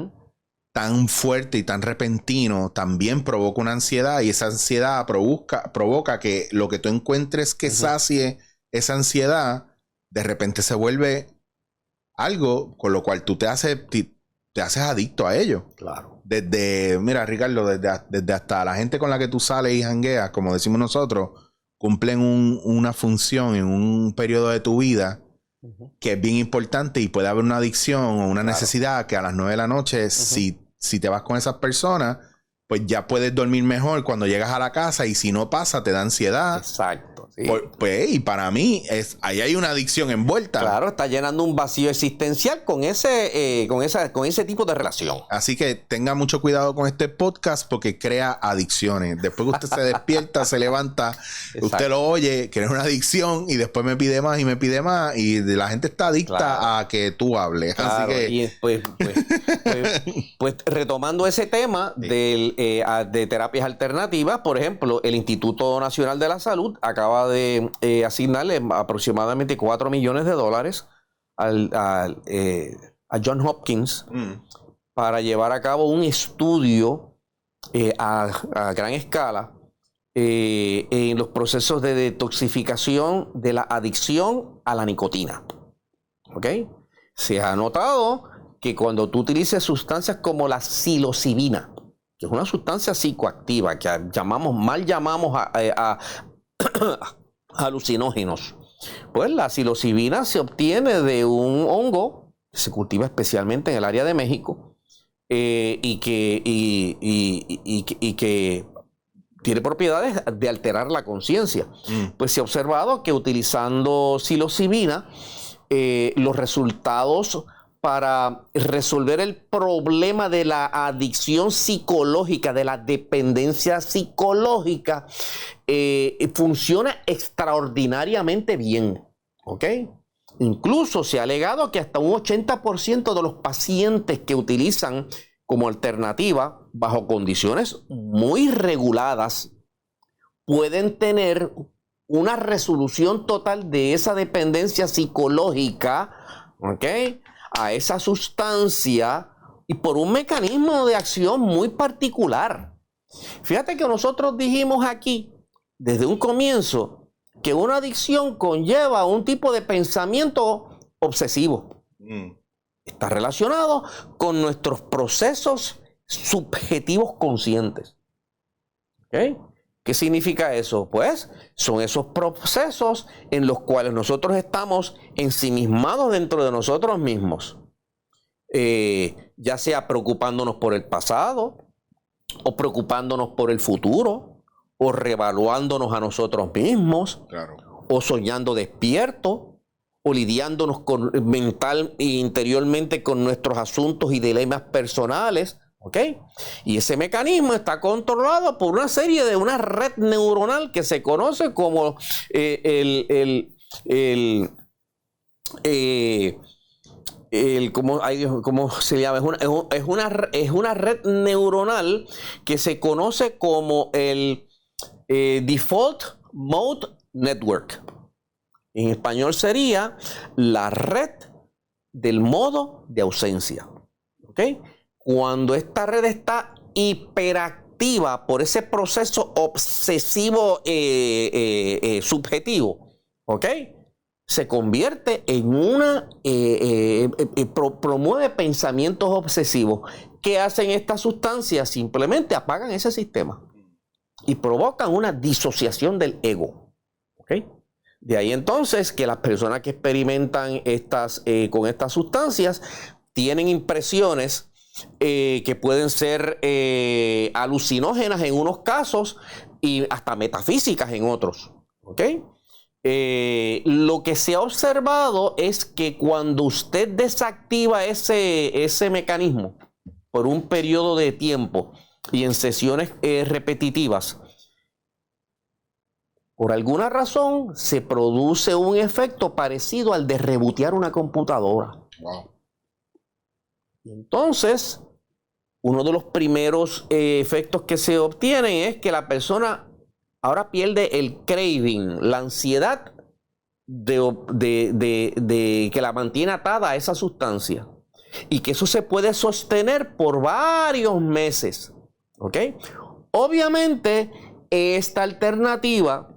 tan fuerte y tan repentino también provoca una ansiedad, y esa ansiedad provoca que lo que tú encuentres que sacie esa ansiedad de repente se vuelve algo con lo cual tú te haces adicto a ello. Claro. Mira, Ricardo, desde hasta la gente con la que tú sales y jangueas, como decimos nosotros, cumplen una función en un periodo de tu vida que es bien importante, y puede haber una adicción o una necesidad que a las 9 de la noche, si te vas con esas personas, pues ya puedes dormir mejor cuando llegas a la casa, y si no pasa, te da ansiedad. Exacto. Sí. Pues, y para mí, ahí hay una adicción envuelta. Claro, está llenando un vacío existencial con ese tipo de relación. Así que tenga mucho cuidado con este podcast porque crea adicciones. Después que usted se despierta, se levanta, usted lo oye, crea una adicción y después me pide más y me pide más, y la gente está adicta a que tú hables. Claro, así que... Y pues retomando ese tema de terapias alternativas, por ejemplo, el Instituto Nacional de la Salud acaba de asignarle aproximadamente $4 millones a Johns Hopkins para llevar a cabo un estudio a gran escala en los procesos de detoxificación de la adicción a la nicotina. ¿Ok? Se ha notado que cuando tú utilices sustancias como la psilocibina, que es una sustancia psicoactiva que mal llamamos a alucinógenos, pues la psilocibina se obtiene de un hongo que se cultiva especialmente en el área de México y que tiene propiedades de alterar la conciencia. Pues se ha observado que utilizando psilocibina, los resultados para resolver el problema de la adicción psicológica, de la dependencia psicológica, funciona extraordinariamente bien. ¿Ok? Incluso se ha alegado que hasta un 80% de los pacientes que utilizan como alternativa, bajo condiciones muy reguladas, pueden tener una resolución total de esa dependencia psicológica, ¿ok?, a esa sustancia, y por un mecanismo de acción muy particular. Fíjate que nosotros dijimos aquí, desde un comienzo, que una adicción conlleva un tipo de pensamiento obsesivo. Está relacionado con nuestros procesos subjetivos conscientes. ¿Ok? ¿Qué significa eso? Pues son esos procesos en los cuales nosotros estamos ensimismados dentro de nosotros mismos. Ya sea preocupándonos por el pasado, o preocupándonos por el futuro, o reevaluándonos a nosotros mismos, o soñando despierto, o lidiándonos mental e interiormente con nuestros asuntos y dilemas personales. ¿Ok? Y ese mecanismo está controlado por una red neuronal que se conoce como ¿cómo se llama? Es una red neuronal que se conoce como el Default Mode Network. En español sería la red del modo de ausencia. ¿Ok? Cuando esta red está hiperactiva por ese proceso obsesivo subjetivo, ¿ok? Se convierte en una... promueve pensamientos obsesivos. ¿Qué hacen estas sustancias? Simplemente apagan ese sistema y provocan una disociación del ego. ¿Ok? De ahí entonces que las personas que experimentan con estas sustancias tienen impresiones que pueden ser alucinógenas en unos casos y hasta metafísicas en otros. ¿Ok? Lo que se ha observado es que cuando usted desactiva ese mecanismo por un periodo de tiempo y en sesiones repetitivas, por alguna razón se produce un efecto parecido al de rebotear una computadora. Wow. Entonces, uno de los primeros efectos que se obtienen es que la persona ahora pierde el craving, la ansiedad de que la mantiene atada a esa sustancia. Y que eso se puede sostener por varios meses. ¿Ok? Obviamente, esta alternativa,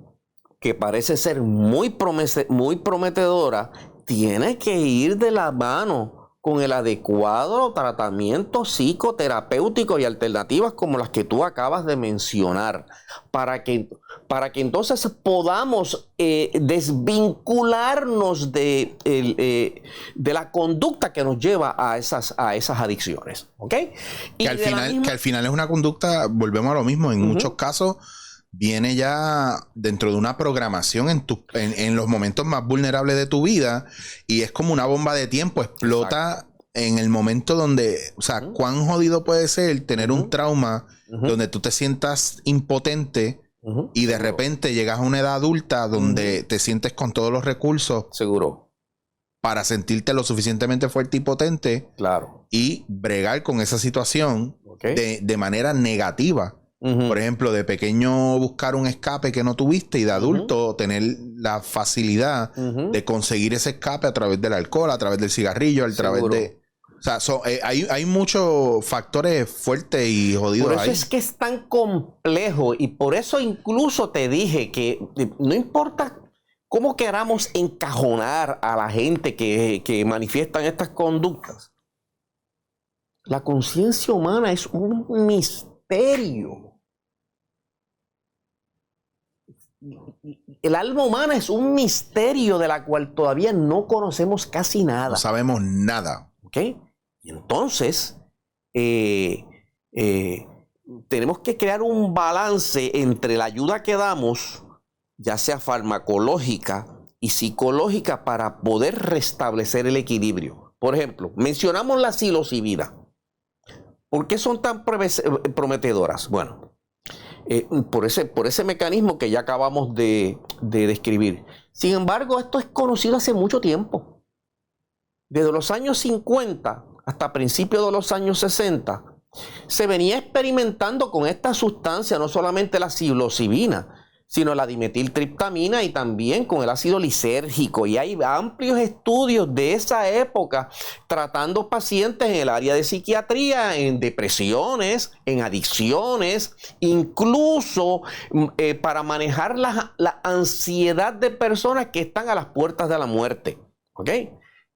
que parece ser muy prometedora, tiene que ir de la mano con el adecuado tratamiento psicoterapéutico y alternativas como las que tú acabas de mencionar, para que entonces podamos desvincularnos de la conducta que nos lleva a esas adicciones. ¿Ok? Que al final es una conducta, volvemos a lo mismo, en muchos casos viene ya dentro de una programación en los momentos más vulnerables de tu vida, y es como una bomba de tiempo, explota en el momento donde, o sea, cuán jodido puede ser tener un trauma donde tú te sientas impotente y de repente llegas a una edad adulta donde te sientes con todos los recursos para sentirte lo suficientemente fuerte y potente y bregar con esa situación de manera negativa. Por ejemplo, de pequeño buscar un escape que no tuviste, y de adulto tener la facilidad de conseguir ese escape a través del alcohol, a través del cigarrillo, a través de... O sea, hay muchos factores fuertes y jodidos ahí. Por eso es que es tan complejo, y por eso incluso te dije que no importa cómo queramos encajonar a la gente que manifiestan estas conductas, la conciencia humana es un misterio. El alma humana es un misterio de la cual todavía no conocemos casi nada. No sabemos nada. ¿Ok? Y entonces tenemos que crear un balance entre la ayuda que damos, ya sea farmacológica y psicológica, para poder restablecer el equilibrio. Por ejemplo, mencionamos la psilocibina. ¿Por qué son tan prometedoras? Bueno, por ese mecanismo que ya acabamos de describir. Sin embargo, esto es conocido hace mucho tiempo. Desde los años 50 hasta principios de los años 60, se venía experimentando con esta sustancia, no solamente la psilocibina, sino la dimetiltriptamina, y también con el ácido lisérgico. Y hay amplios estudios de esa época tratando pacientes en el área de psiquiatría, en depresiones, en adicciones, incluso para manejar la ansiedad de personas que están a las puertas de la muerte. ¿Ok?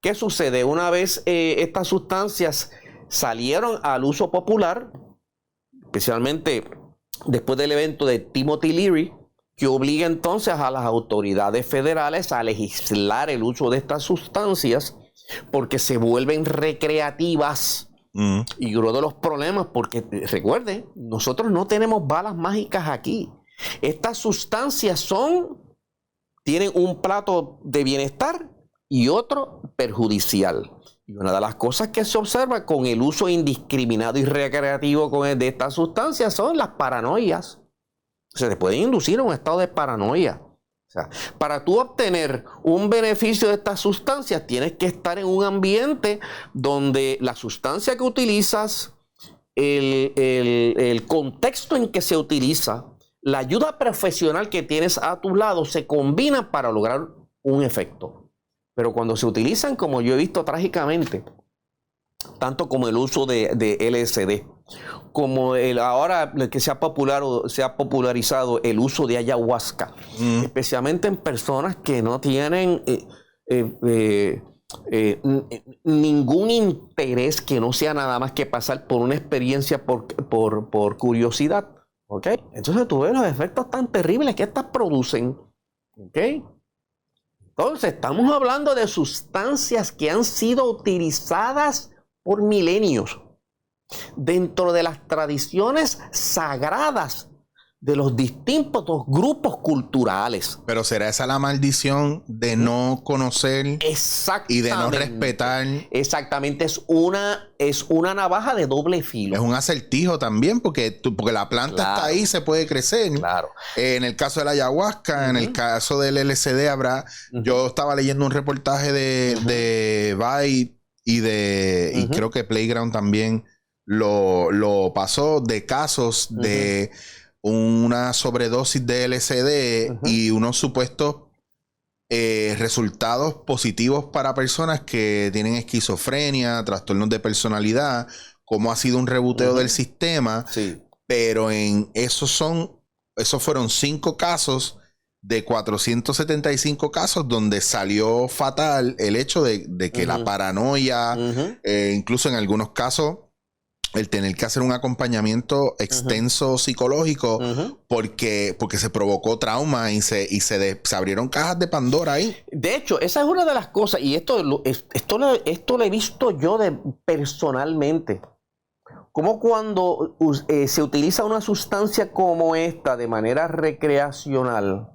¿Qué sucede? Una vez estas sustancias salieron al uso popular, especialmente después del evento de Timothy Leary, que obliga entonces a las autoridades federales a legislar el uso de estas sustancias porque se vuelven recreativas. Y uno de los problemas, porque recuerden, nosotros no tenemos balas mágicas aquí. Estas sustancias tienen un plato de bienestar y otro perjudicial. Y una de las cosas que se observa con el uso indiscriminado y recreativo de estas sustancias son las paranoias. Se te puede inducir a un estado de paranoia. O sea, para tú obtener un beneficio de estas sustancias, tienes que estar en un ambiente donde la sustancia que utilizas, el contexto en que se utiliza, la ayuda profesional que tienes a tu lado se combinan para lograr un efecto. Pero cuando se utilizan, como yo he visto trágicamente, tanto como el uso de LSD, como ahora que se ha popularizado el uso de ayahuasca, especialmente en personas que no tienen ningún interés, que no sea nada más que pasar por una experiencia por curiosidad. ¿Ok? Entonces tú ves los efectos tan terribles que estas producen. ¿Ok? Entonces estamos hablando de sustancias que han sido utilizadas por milenios dentro de las tradiciones sagradas de los distintos grupos culturales. Pero ¿será esa la maldición de no conocer y de no respetar? Exactamente, es una navaja de doble filo. Es un acertijo también, porque la planta está ahí, se puede crecer. Claro. En el caso de la ayahuasca, en el caso del LSD yo estaba leyendo un reportaje de Byte y creo que Playground también lo pasó, de casos de una sobredosis de LSD y unos supuestos resultados positivos para personas que tienen esquizofrenia, trastornos de personalidad, como ha sido un reboteo del sistema. Sí. Pero esos fueron 5 casos de 475 casos donde salió fatal el hecho de que la paranoia, incluso en algunos casos, el tener que hacer un acompañamiento extenso psicológico porque se provocó trauma y se abrieron cajas de Pandora ahí. De hecho, esa es una de las cosas, y esto lo he visto yo personalmente. Como cuando se utiliza una sustancia como esta de manera recreacional,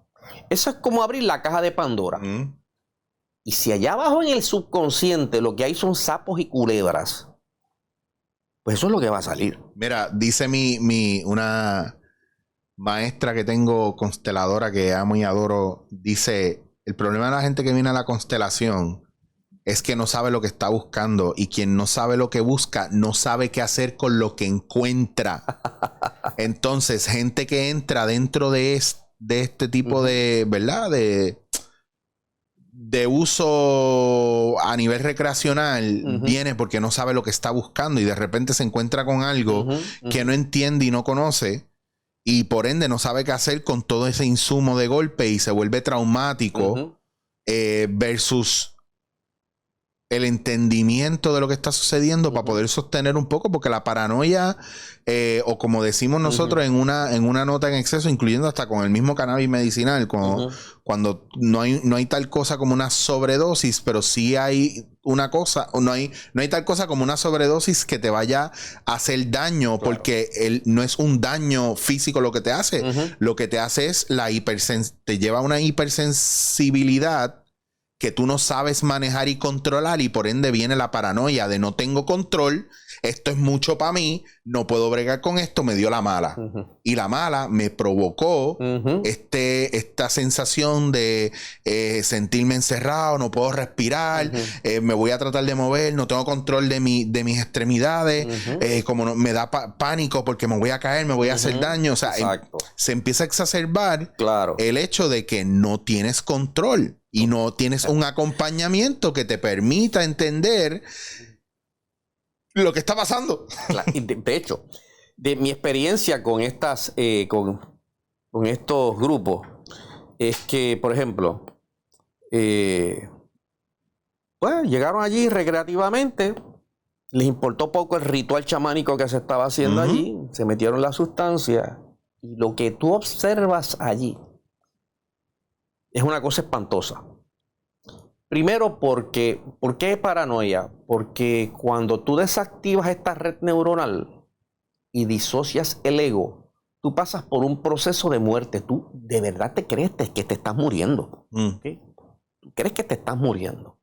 eso es como abrir la caja de Pandora. Y si allá abajo en el subconsciente lo que hay son sapos y culebras, pues eso es lo que va a salir. Mira, dice una maestra que tengo, consteladora, que amo y adoro, dice, el problema de la gente que viene a la constelación es que no sabe lo que está buscando, y quien no sabe lo que busca no sabe qué hacer con lo que encuentra. Entonces, gente que entra dentro de este tipo de, ¿verdad? De uso a nivel recreacional, viene porque no sabe lo que está buscando y de repente se encuentra con algo que no entiende y no conoce, y por ende no sabe qué hacer con todo ese insumo de golpe y se vuelve traumático, versus el entendimiento de lo que está sucediendo para poder sostener un poco, porque la paranoia, o como decimos nosotros en una nota en exceso, incluyendo hasta con el mismo cannabis medicinal, cuando no hay tal cosa como una sobredosis, pero sí hay una cosa, o no hay tal cosa como una sobredosis que te vaya a hacer daño, porque no es un daño físico lo que te hace, lo que te hace es te lleva a una hipersensibilidad que tú no sabes manejar y controlar, y por ende viene la paranoia de no tengo control, esto es mucho para mí, no puedo bregar con esto, me dio la mala. Y la mala me provocó esta sensación de sentirme encerrado, no puedo respirar, me voy a tratar de mover, no tengo control de mis extremidades, me da pánico porque me voy a caer, me voy a hacer daño. O sea, se empieza a exacerbar el hecho de que no tienes control y no tienes un acompañamiento que te permita entender lo que está pasando. De hecho, de mi experiencia con con estos grupos, es que, por ejemplo, pues llegaron allí recreativamente, les importó poco el ritual chamánico que se estaba haciendo allí, se metieron la sustancia, y lo que tú observas allí es una cosa espantosa. Primero, ¿por qué paranoia? Porque cuando tú desactivas esta red neuronal y disocias el ego, tú pasas por un proceso de muerte. Tú de verdad te crees que te estás muriendo. ¿Okay? Tú crees que te estás muriendo.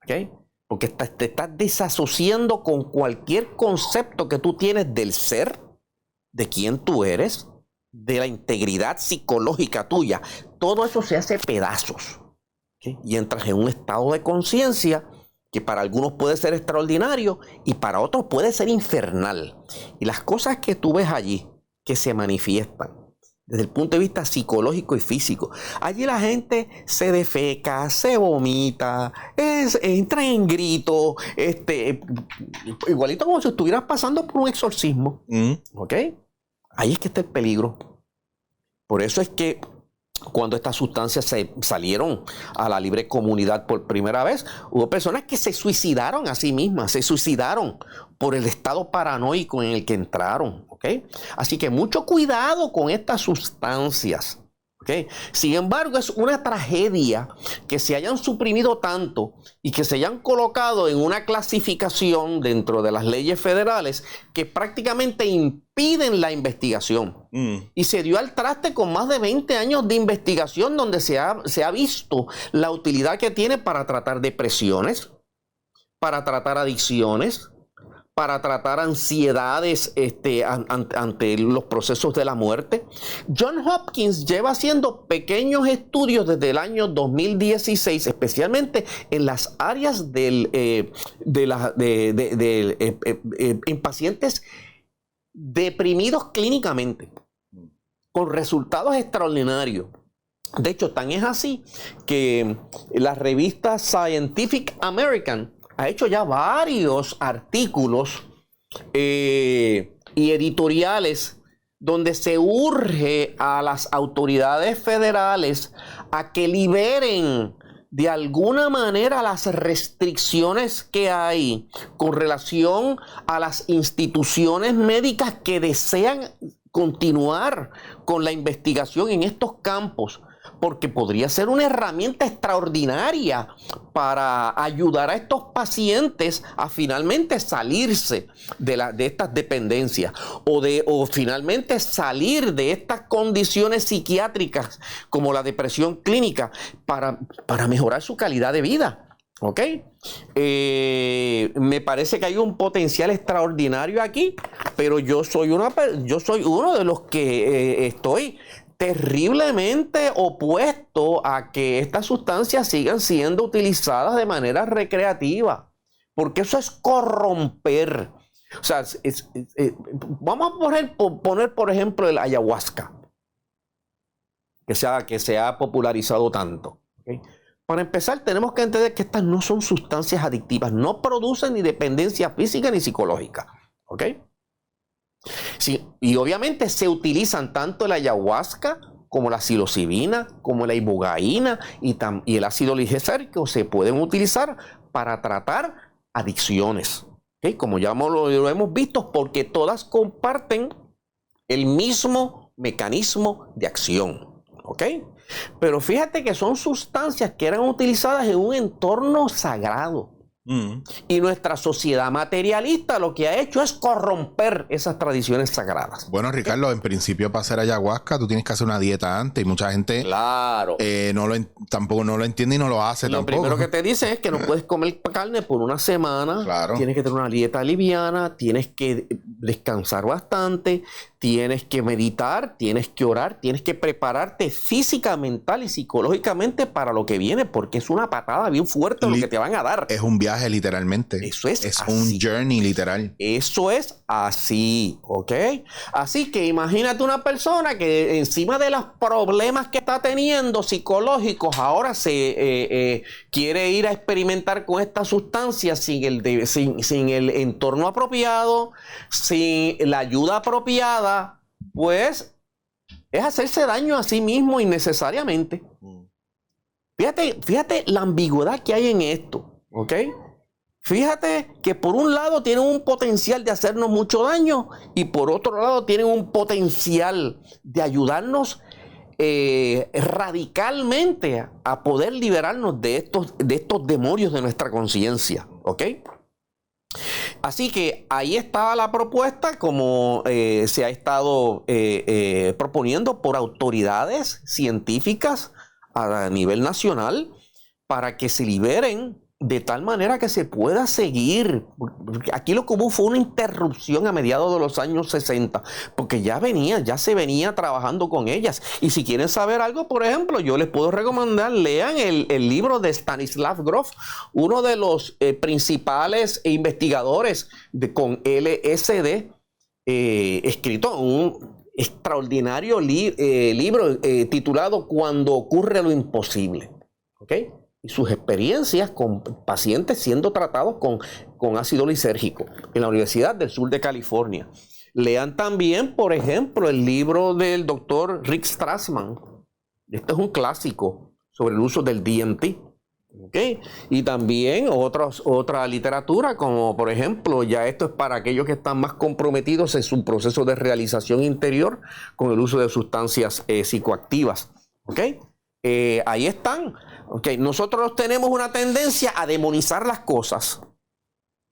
¿Okay? Porque te estás desasociando con cualquier concepto que tú tienes del ser, de quién tú eres, de la integridad psicológica tuya. Todo eso se hace pedazos. ¿Okay? Y entras en un estado de conciencia que para algunos puede ser extraordinario y para otros puede ser infernal. Y las cosas que tú ves allí, que se manifiestan, desde el punto de vista psicológico y físico. Allí la gente se defeca, se vomita, entra en grito, igualito como si estuvieras pasando por un exorcismo. ¿Ok? Ahí es que está el peligro. Por eso es que cuando estas sustancias salieron a la libre comunidad por primera vez, hubo personas que se suicidaron a sí mismas, se suicidaron por el estado paranoico en el que entraron. ¿Okay? Así que mucho cuidado con estas sustancias. ¿Okay? Sin embargo, es una tragedia que se hayan suprimido tanto y que se hayan colocado en una clasificación dentro de las leyes federales que prácticamente impiden la investigación. Y se dio al traste con más de 20 años de investigación donde se ha visto la utilidad que tiene para tratar depresiones, para tratar adicciones, para tratar ansiedades ante los procesos de la muerte. John Hopkins lleva haciendo pequeños estudios desde el año 2016, especialmente en las áreas en pacientes deprimidos clínicamente, con resultados extraordinarios. De hecho, tan es así que la revista Scientific American ha hecho ya varios artículos y editoriales donde se urge a las autoridades federales a que liberen de alguna manera las restricciones que hay con relación a las instituciones médicas que desean continuar con la investigación en estos campos, porque podría ser una herramienta extraordinaria para ayudar a estos pacientes a finalmente salirse de estas dependencias o finalmente salir de estas condiciones psiquiátricas como la depresión clínica para mejorar su calidad de vida. ¿Ok? Me parece que hay un potencial extraordinario aquí, pero yo soy uno de los que estoy terriblemente opuesto a que estas sustancias sigan siendo utilizadas de manera recreativa, porque eso es corromper. O sea, vamos a poner por ejemplo el ayahuasca, que se ha popularizado tanto. ¿Okay? Para empezar, tenemos que entender que estas no son sustancias adictivas, no producen ni dependencia física ni psicológica. ¿Ok? Sí, y obviamente se utilizan tanto la ayahuasca como la psilocibina, como la ibogaína y el ácido lisérgico se pueden utilizar para tratar adicciones. ¿Okay? Como ya lo hemos visto, porque todas comparten el mismo mecanismo de acción. ¿Ok? Pero fíjate que son sustancias que eran utilizadas en un entorno sagrado. Y nuestra sociedad materialista lo que ha hecho es corromper esas tradiciones sagradas. Bueno, Ricardo, en principio para hacer ayahuasca tú tienes que hacer una dieta antes y mucha gente claro. Tampoco no lo entiende y no lo hace lo tampoco. Lo primero que te dicen es que no puedes comer carne por una semana. Claro. Tienes que tener una dieta liviana, tienes que descansar bastante, tienes que meditar, tienes que orar, tienes que prepararte física, mental y psicológicamente para lo que viene, porque es una patada bien fuerte lo que te van a dar. Es un viaje literalmente. Eso es así. Un journey literal. Eso es así, ¿ok? Así que imagínate una persona que encima de los problemas que está teniendo psicológicos, ahora se quiere ir a experimentar con esta sustancia sin el entorno apropiado, sin la ayuda apropiada, pues es hacerse daño a sí mismo innecesariamente. Fíjate la ambigüedad que hay en esto, ¿ok? Fíjate que por un lado tienen un potencial de hacernos mucho daño y por otro lado tienen un potencial de ayudarnos radicalmente a poder liberarnos de estos demonios de nuestra conciencia, ¿ok? Así que ahí está la propuesta, como se ha estado proponiendo por autoridades científicas a nivel nacional para que se liberen de tal manera que se pueda seguir. Aquí lo que hubo fue una interrupción a mediados de los años 60, porque ya se venía trabajando con ellas. Y si quieren saber algo, por ejemplo, yo les puedo recomendar, lean el libro de Stanislav Grof, uno de los principales investigadores con LSD, escrito extraordinario libro titulado Cuando ocurre lo imposible. ¿Ok? Y sus experiencias con pacientes siendo tratados con ácido lisérgico en la Universidad del Sur de California. Lean también, por ejemplo, el libro del doctor Rick Strassman. Este es un clásico sobre el uso del DMT. ¿Okay? Y también otra literatura, como por ejemplo, ya esto es para aquellos que están más comprometidos en su proceso de realización interior con el uso de sustancias psicoactivas. ¿Okay? Ahí están. ¿Okay? Nosotros tenemos una tendencia a demonizar las cosas.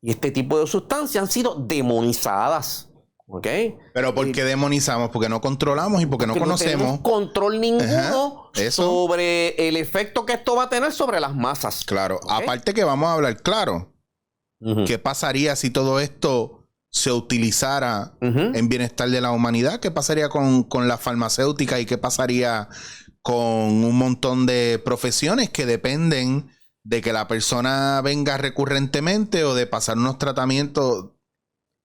Y este tipo de sustancias han sido demonizadas. ¿Okay? Pero ¿por qué demonizamos? Porque no controlamos y porque no conocemos. No tenemos control ninguno sobre el efecto que esto va a tener sobre las masas. Claro. ¿Okay? Aparte que vamos a hablar claro. ¿Qué pasaría si todo esto se utilizara en bienestar de la humanidad? ¿Qué pasaría con la farmacéutica y qué pasaría con un montón de profesiones que dependen de que la persona venga recurrentemente o de pasar unos tratamientos?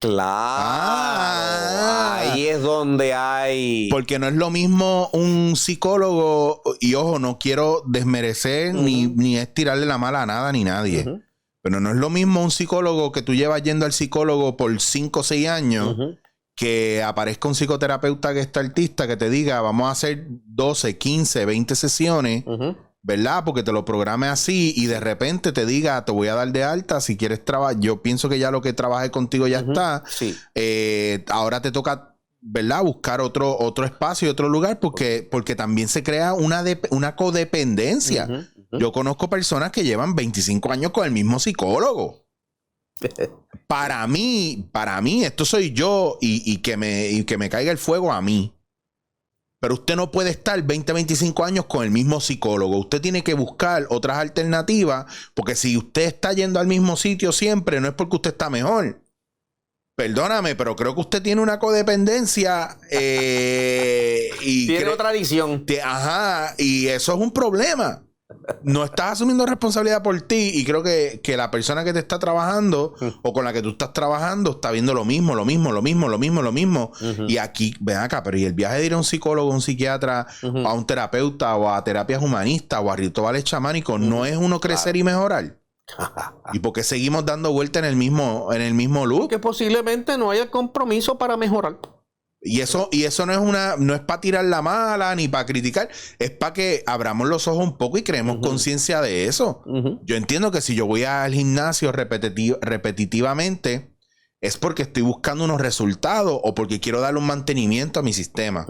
Claro, ahí es donde hay... Porque no es lo mismo un psicólogo, y ojo, no quiero desmerecer ni es tirarle la mala a nada ni nadie, pero no es lo mismo un psicólogo que tú llevas yendo al psicólogo por 5 o 6 años, que aparezca un psicoterapeuta gestaltista que te diga, vamos a hacer 12, 15, 20 sesiones, ¿verdad? Porque te lo programe así y de repente te diga, te voy a dar de alta si quieres trabajar. Yo pienso que ya lo que trabajé contigo ya está. Sí. Ahora te toca, ¿verdad? Buscar otro espacio y otro lugar porque también se crea una codependencia. Yo conozco personas que llevan 25 años con el mismo psicólogo. Para mí, esto soy yo y que me caiga el fuego a mí. Pero usted no puede estar 20, 25 años con el mismo psicólogo. Usted tiene que buscar otras alternativas, porque si usted está yendo al mismo sitio siempre, no es porque usted está mejor. Perdóname, pero creo que usted tiene una codependencia. Y tiene otra adicción. Ajá, y eso es un problema. No estás asumiendo responsabilidad por ti y creo que la persona que te está trabajando o con la que tú estás trabajando está viendo lo mismo. Y aquí, ven acá, pero y el viaje de ir a un psicólogo, a un psiquiatra, a un terapeuta o a terapias humanistas o a rituales chamánicos, no es uno crecer y mejorar. ¿Y por qué seguimos dando vuelta en el mismo loop? Que posiblemente no haya compromiso para mejorar. Y eso no es para tirar la mala ni para criticar, es para que abramos los ojos un poco y creemos conciencia de eso. Yo entiendo que si yo voy al gimnasio repetitivamente es porque estoy buscando unos resultados o porque quiero darle un mantenimiento a mi sistema.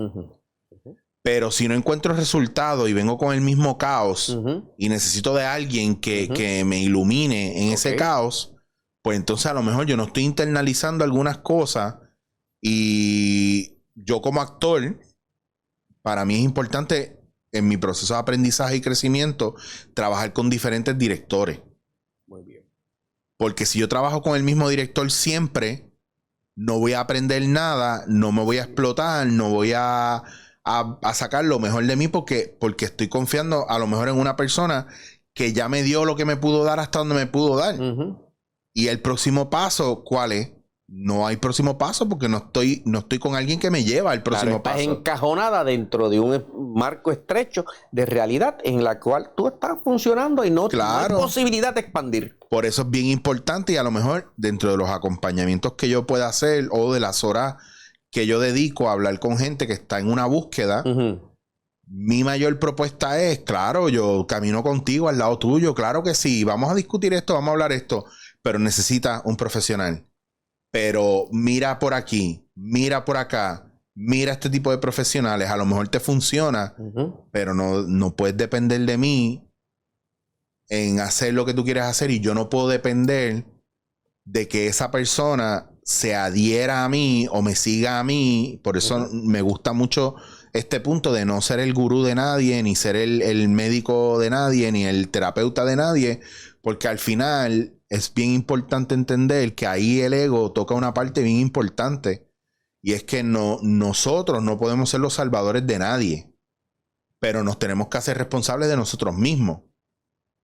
Pero si no encuentro resultados y vengo con el mismo caos y necesito de alguien que me ilumine en ese caos, pues entonces a lo mejor yo no estoy internalizando algunas cosas. Y yo como actor, para mí es importante en mi proceso de aprendizaje y crecimiento trabajar con diferentes directores. Muy bien. Porque si yo trabajo con el mismo director siempre, no voy a aprender nada, no me voy a explotar, no voy a sacar lo mejor de mí porque estoy confiando a lo mejor en una persona que ya me dio lo que me pudo dar hasta donde me pudo dar. Y el próximo paso, ¿cuál es? No hay próximo paso porque no estoy con alguien que me lleva al próximo paso. Estás encajonada dentro de un marco estrecho de realidad en la cual tú estás funcionando y no hay posibilidad de expandir. Por eso es bien importante y a lo mejor dentro de los acompañamientos que yo pueda hacer o de las horas que yo dedico a hablar con gente que está en una búsqueda, mi mayor propuesta es, claro, yo camino contigo al lado tuyo, claro que sí, vamos a discutir esto, vamos a hablar esto, pero necesita un profesional. Pero mira por aquí, mira por acá, mira este tipo de profesionales, a lo mejor te funciona, pero no puedes depender de mí en hacer lo que tú quieres hacer y yo no puedo depender de que esa persona se adhiera a mí o me siga a mí. Por eso me gusta mucho este punto de no ser el gurú de nadie, ni ser el médico de nadie, ni el terapeuta de nadie, porque al final es bien importante entender que ahí el ego toca una parte bien importante y es que nosotros no podemos ser los salvadores de nadie, pero nos tenemos que hacer responsables de nosotros mismos.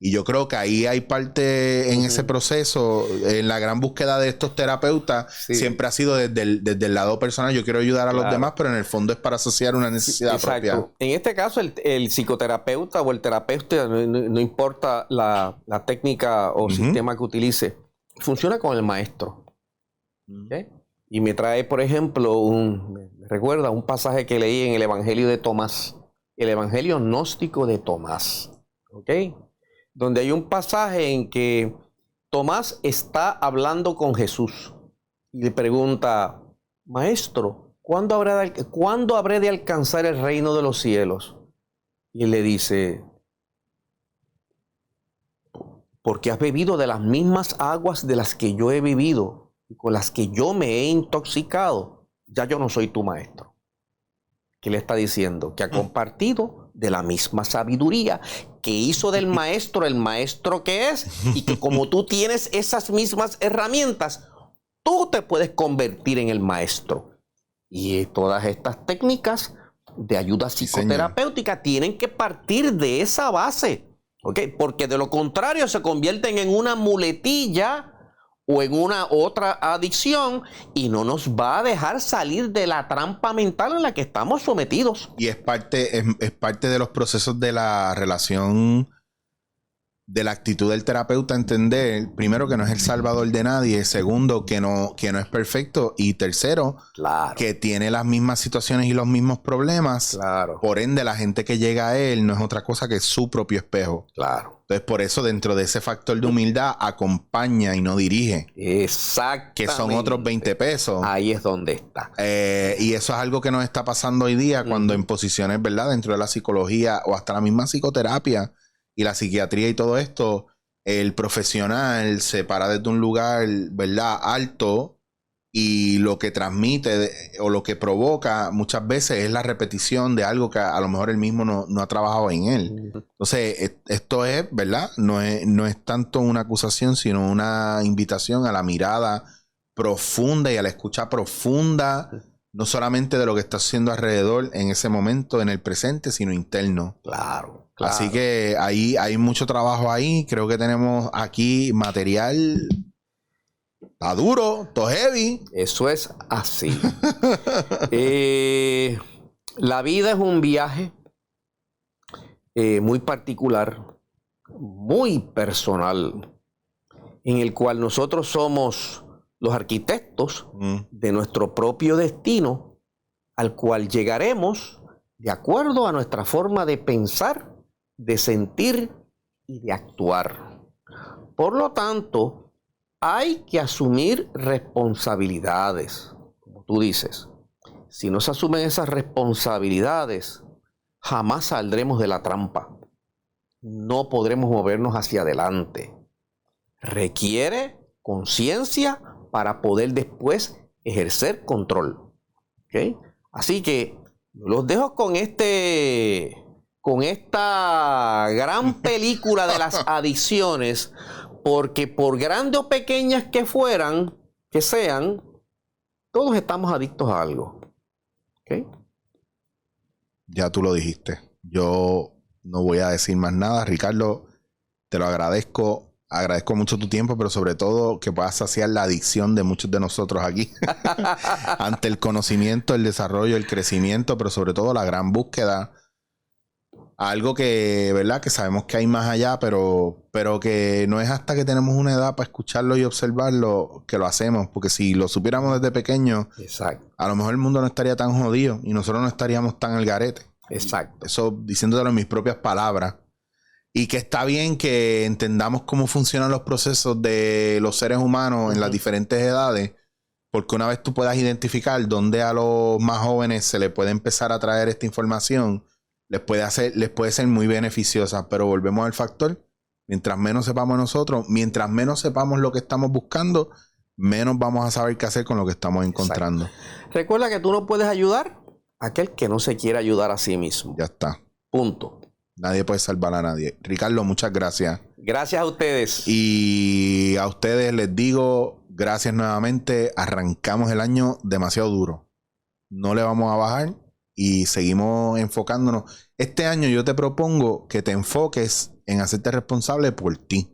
Y yo creo que ahí hay parte en ese proceso, en la gran búsqueda de estos terapeutas, siempre ha sido desde el lado personal. Yo quiero ayudar a los demás, pero en el fondo es para asociar una necesidad propia. En este caso, el psicoterapeuta o el terapeuta, no importa la técnica o sistema que utilice, funciona con el maestro. ¿Okay? Y me trae, por ejemplo, me recuerda un pasaje que leí en el Evangelio de Tomás, el Evangelio gnóstico de Tomás, ¿ok? Donde hay un pasaje en que Tomás está hablando con Jesús y le pregunta, Maestro, ¿cuándo habré de alcanzar el reino de los cielos? Y él le dice, porque has bebido de las mismas aguas de las que yo he bebido y con las que yo me he intoxicado, ya yo no soy tu maestro. ¿Qué le está diciendo? Que ha compartido de la misma sabiduría que hizo del maestro el maestro que es, y que como tú tienes esas mismas herramientas, tú te puedes convertir en el maestro. Y todas estas técnicas de ayuda psicoterapéutica tienen que partir de esa base, ¿ok? Porque de lo contrario se convierten en una muletilla o en una otra adicción y no nos va a dejar salir de la trampa mental en la que estamos sometidos. Y es parte de los procesos de la relación, de la actitud del terapeuta, entender, primero, que no es el salvador de nadie, segundo, que no es perfecto, y tercero, que tiene las mismas situaciones y los mismos problemas. Por ende, la gente que llega a él no es otra cosa que su propio espejo. Entonces, por eso, dentro de ese factor de humildad, acompaña y no dirige. Exactamente. Que son otros 20 pesos. Ahí es donde está. Y eso es algo que nos está pasando hoy día cuando en posiciones, ¿verdad? Dentro de la psicología o hasta la misma psicoterapia y la psiquiatría y todo esto, el profesional se para desde un lugar, ¿verdad?, alto, y lo que transmite o lo que provoca muchas veces es la repetición de algo que a lo mejor él mismo no ha trabajado en él. Entonces, esto es, ¿verdad? No es tanto una acusación, sino una invitación a la mirada profunda y a la escucha profunda, no solamente de lo que está haciendo alrededor en ese momento, en el presente, sino interno. Claro. Así que ahí hay mucho trabajo ahí. Creo que tenemos aquí material. Está duro, todo heavy. Eso es así. La vida es un viaje muy particular, muy personal, en el cual nosotros somos los arquitectos de nuestro propio destino, al cual llegaremos de acuerdo a nuestra forma de pensar, de sentir y de actuar. Por lo tanto, hay que asumir responsabilidades. Como tú dices, si no se asumen esas responsabilidades, jamás saldremos de la trampa. No podremos movernos hacia adelante. Requiere conciencia para poder después ejercer control. ¿Okay? Así que los dejo con esta gran película de las adicciones, porque por grandes o pequeñas que sean, todos estamos adictos a algo. ¿Okay? Ya tú lo dijiste. Yo no voy a decir más nada. Ricardo, te lo agradezco. Agradezco mucho tu tiempo, pero sobre todo que puedas saciar la adicción de muchos de nosotros aquí ante el conocimiento, el desarrollo, el crecimiento, pero sobre todo la gran búsqueda. Algo que, ¿verdad?, que sabemos que hay más allá, pero que no es hasta que tenemos una edad para escucharlo y observarlo que lo hacemos. Porque si lo supiéramos desde pequeño, a lo mejor el mundo no estaría tan jodido y nosotros no estaríamos tan al garete. Exacto. Eso diciéndolo en mis propias palabras. Y que está bien que entendamos cómo funcionan los procesos de los seres humanos en las diferentes edades, porque una vez tú puedas identificar dónde a los más jóvenes se les puede empezar a traer esta información, les puede ser muy beneficiosa. Pero volvemos al factor, mientras menos sepamos nosotros, mientras menos sepamos lo que estamos buscando, menos vamos a saber qué hacer con lo que estamos encontrando. Exacto. Recuerda que tú no puedes ayudar a aquel que no se quiere ayudar a sí mismo. Ya está. Punto. Nadie puede salvar a nadie. Ricardo, muchas gracias. Gracias a ustedes. Y a ustedes les digo gracias nuevamente. Arrancamos el año demasiado duro. No le vamos a bajar y seguimos enfocándonos. Este año yo te propongo que te enfoques en hacerte responsable por ti.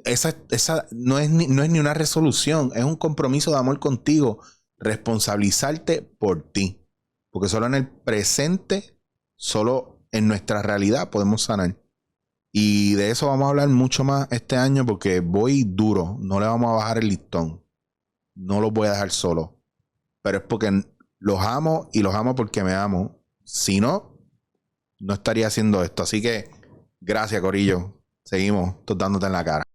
Esa no es ni una resolución, es un compromiso de amor contigo, responsabilizarte por ti. Porque solo en el presente, solo en nuestra realidad podemos sanar. Y de eso vamos a hablar mucho más este año porque voy duro, no le vamos a bajar el listón. No los voy a dejar solos. Pero es porque los amo y los amo porque me amo. Si no, no estaría haciendo esto. Así que gracias, corillo. Seguimos dándote en la cara.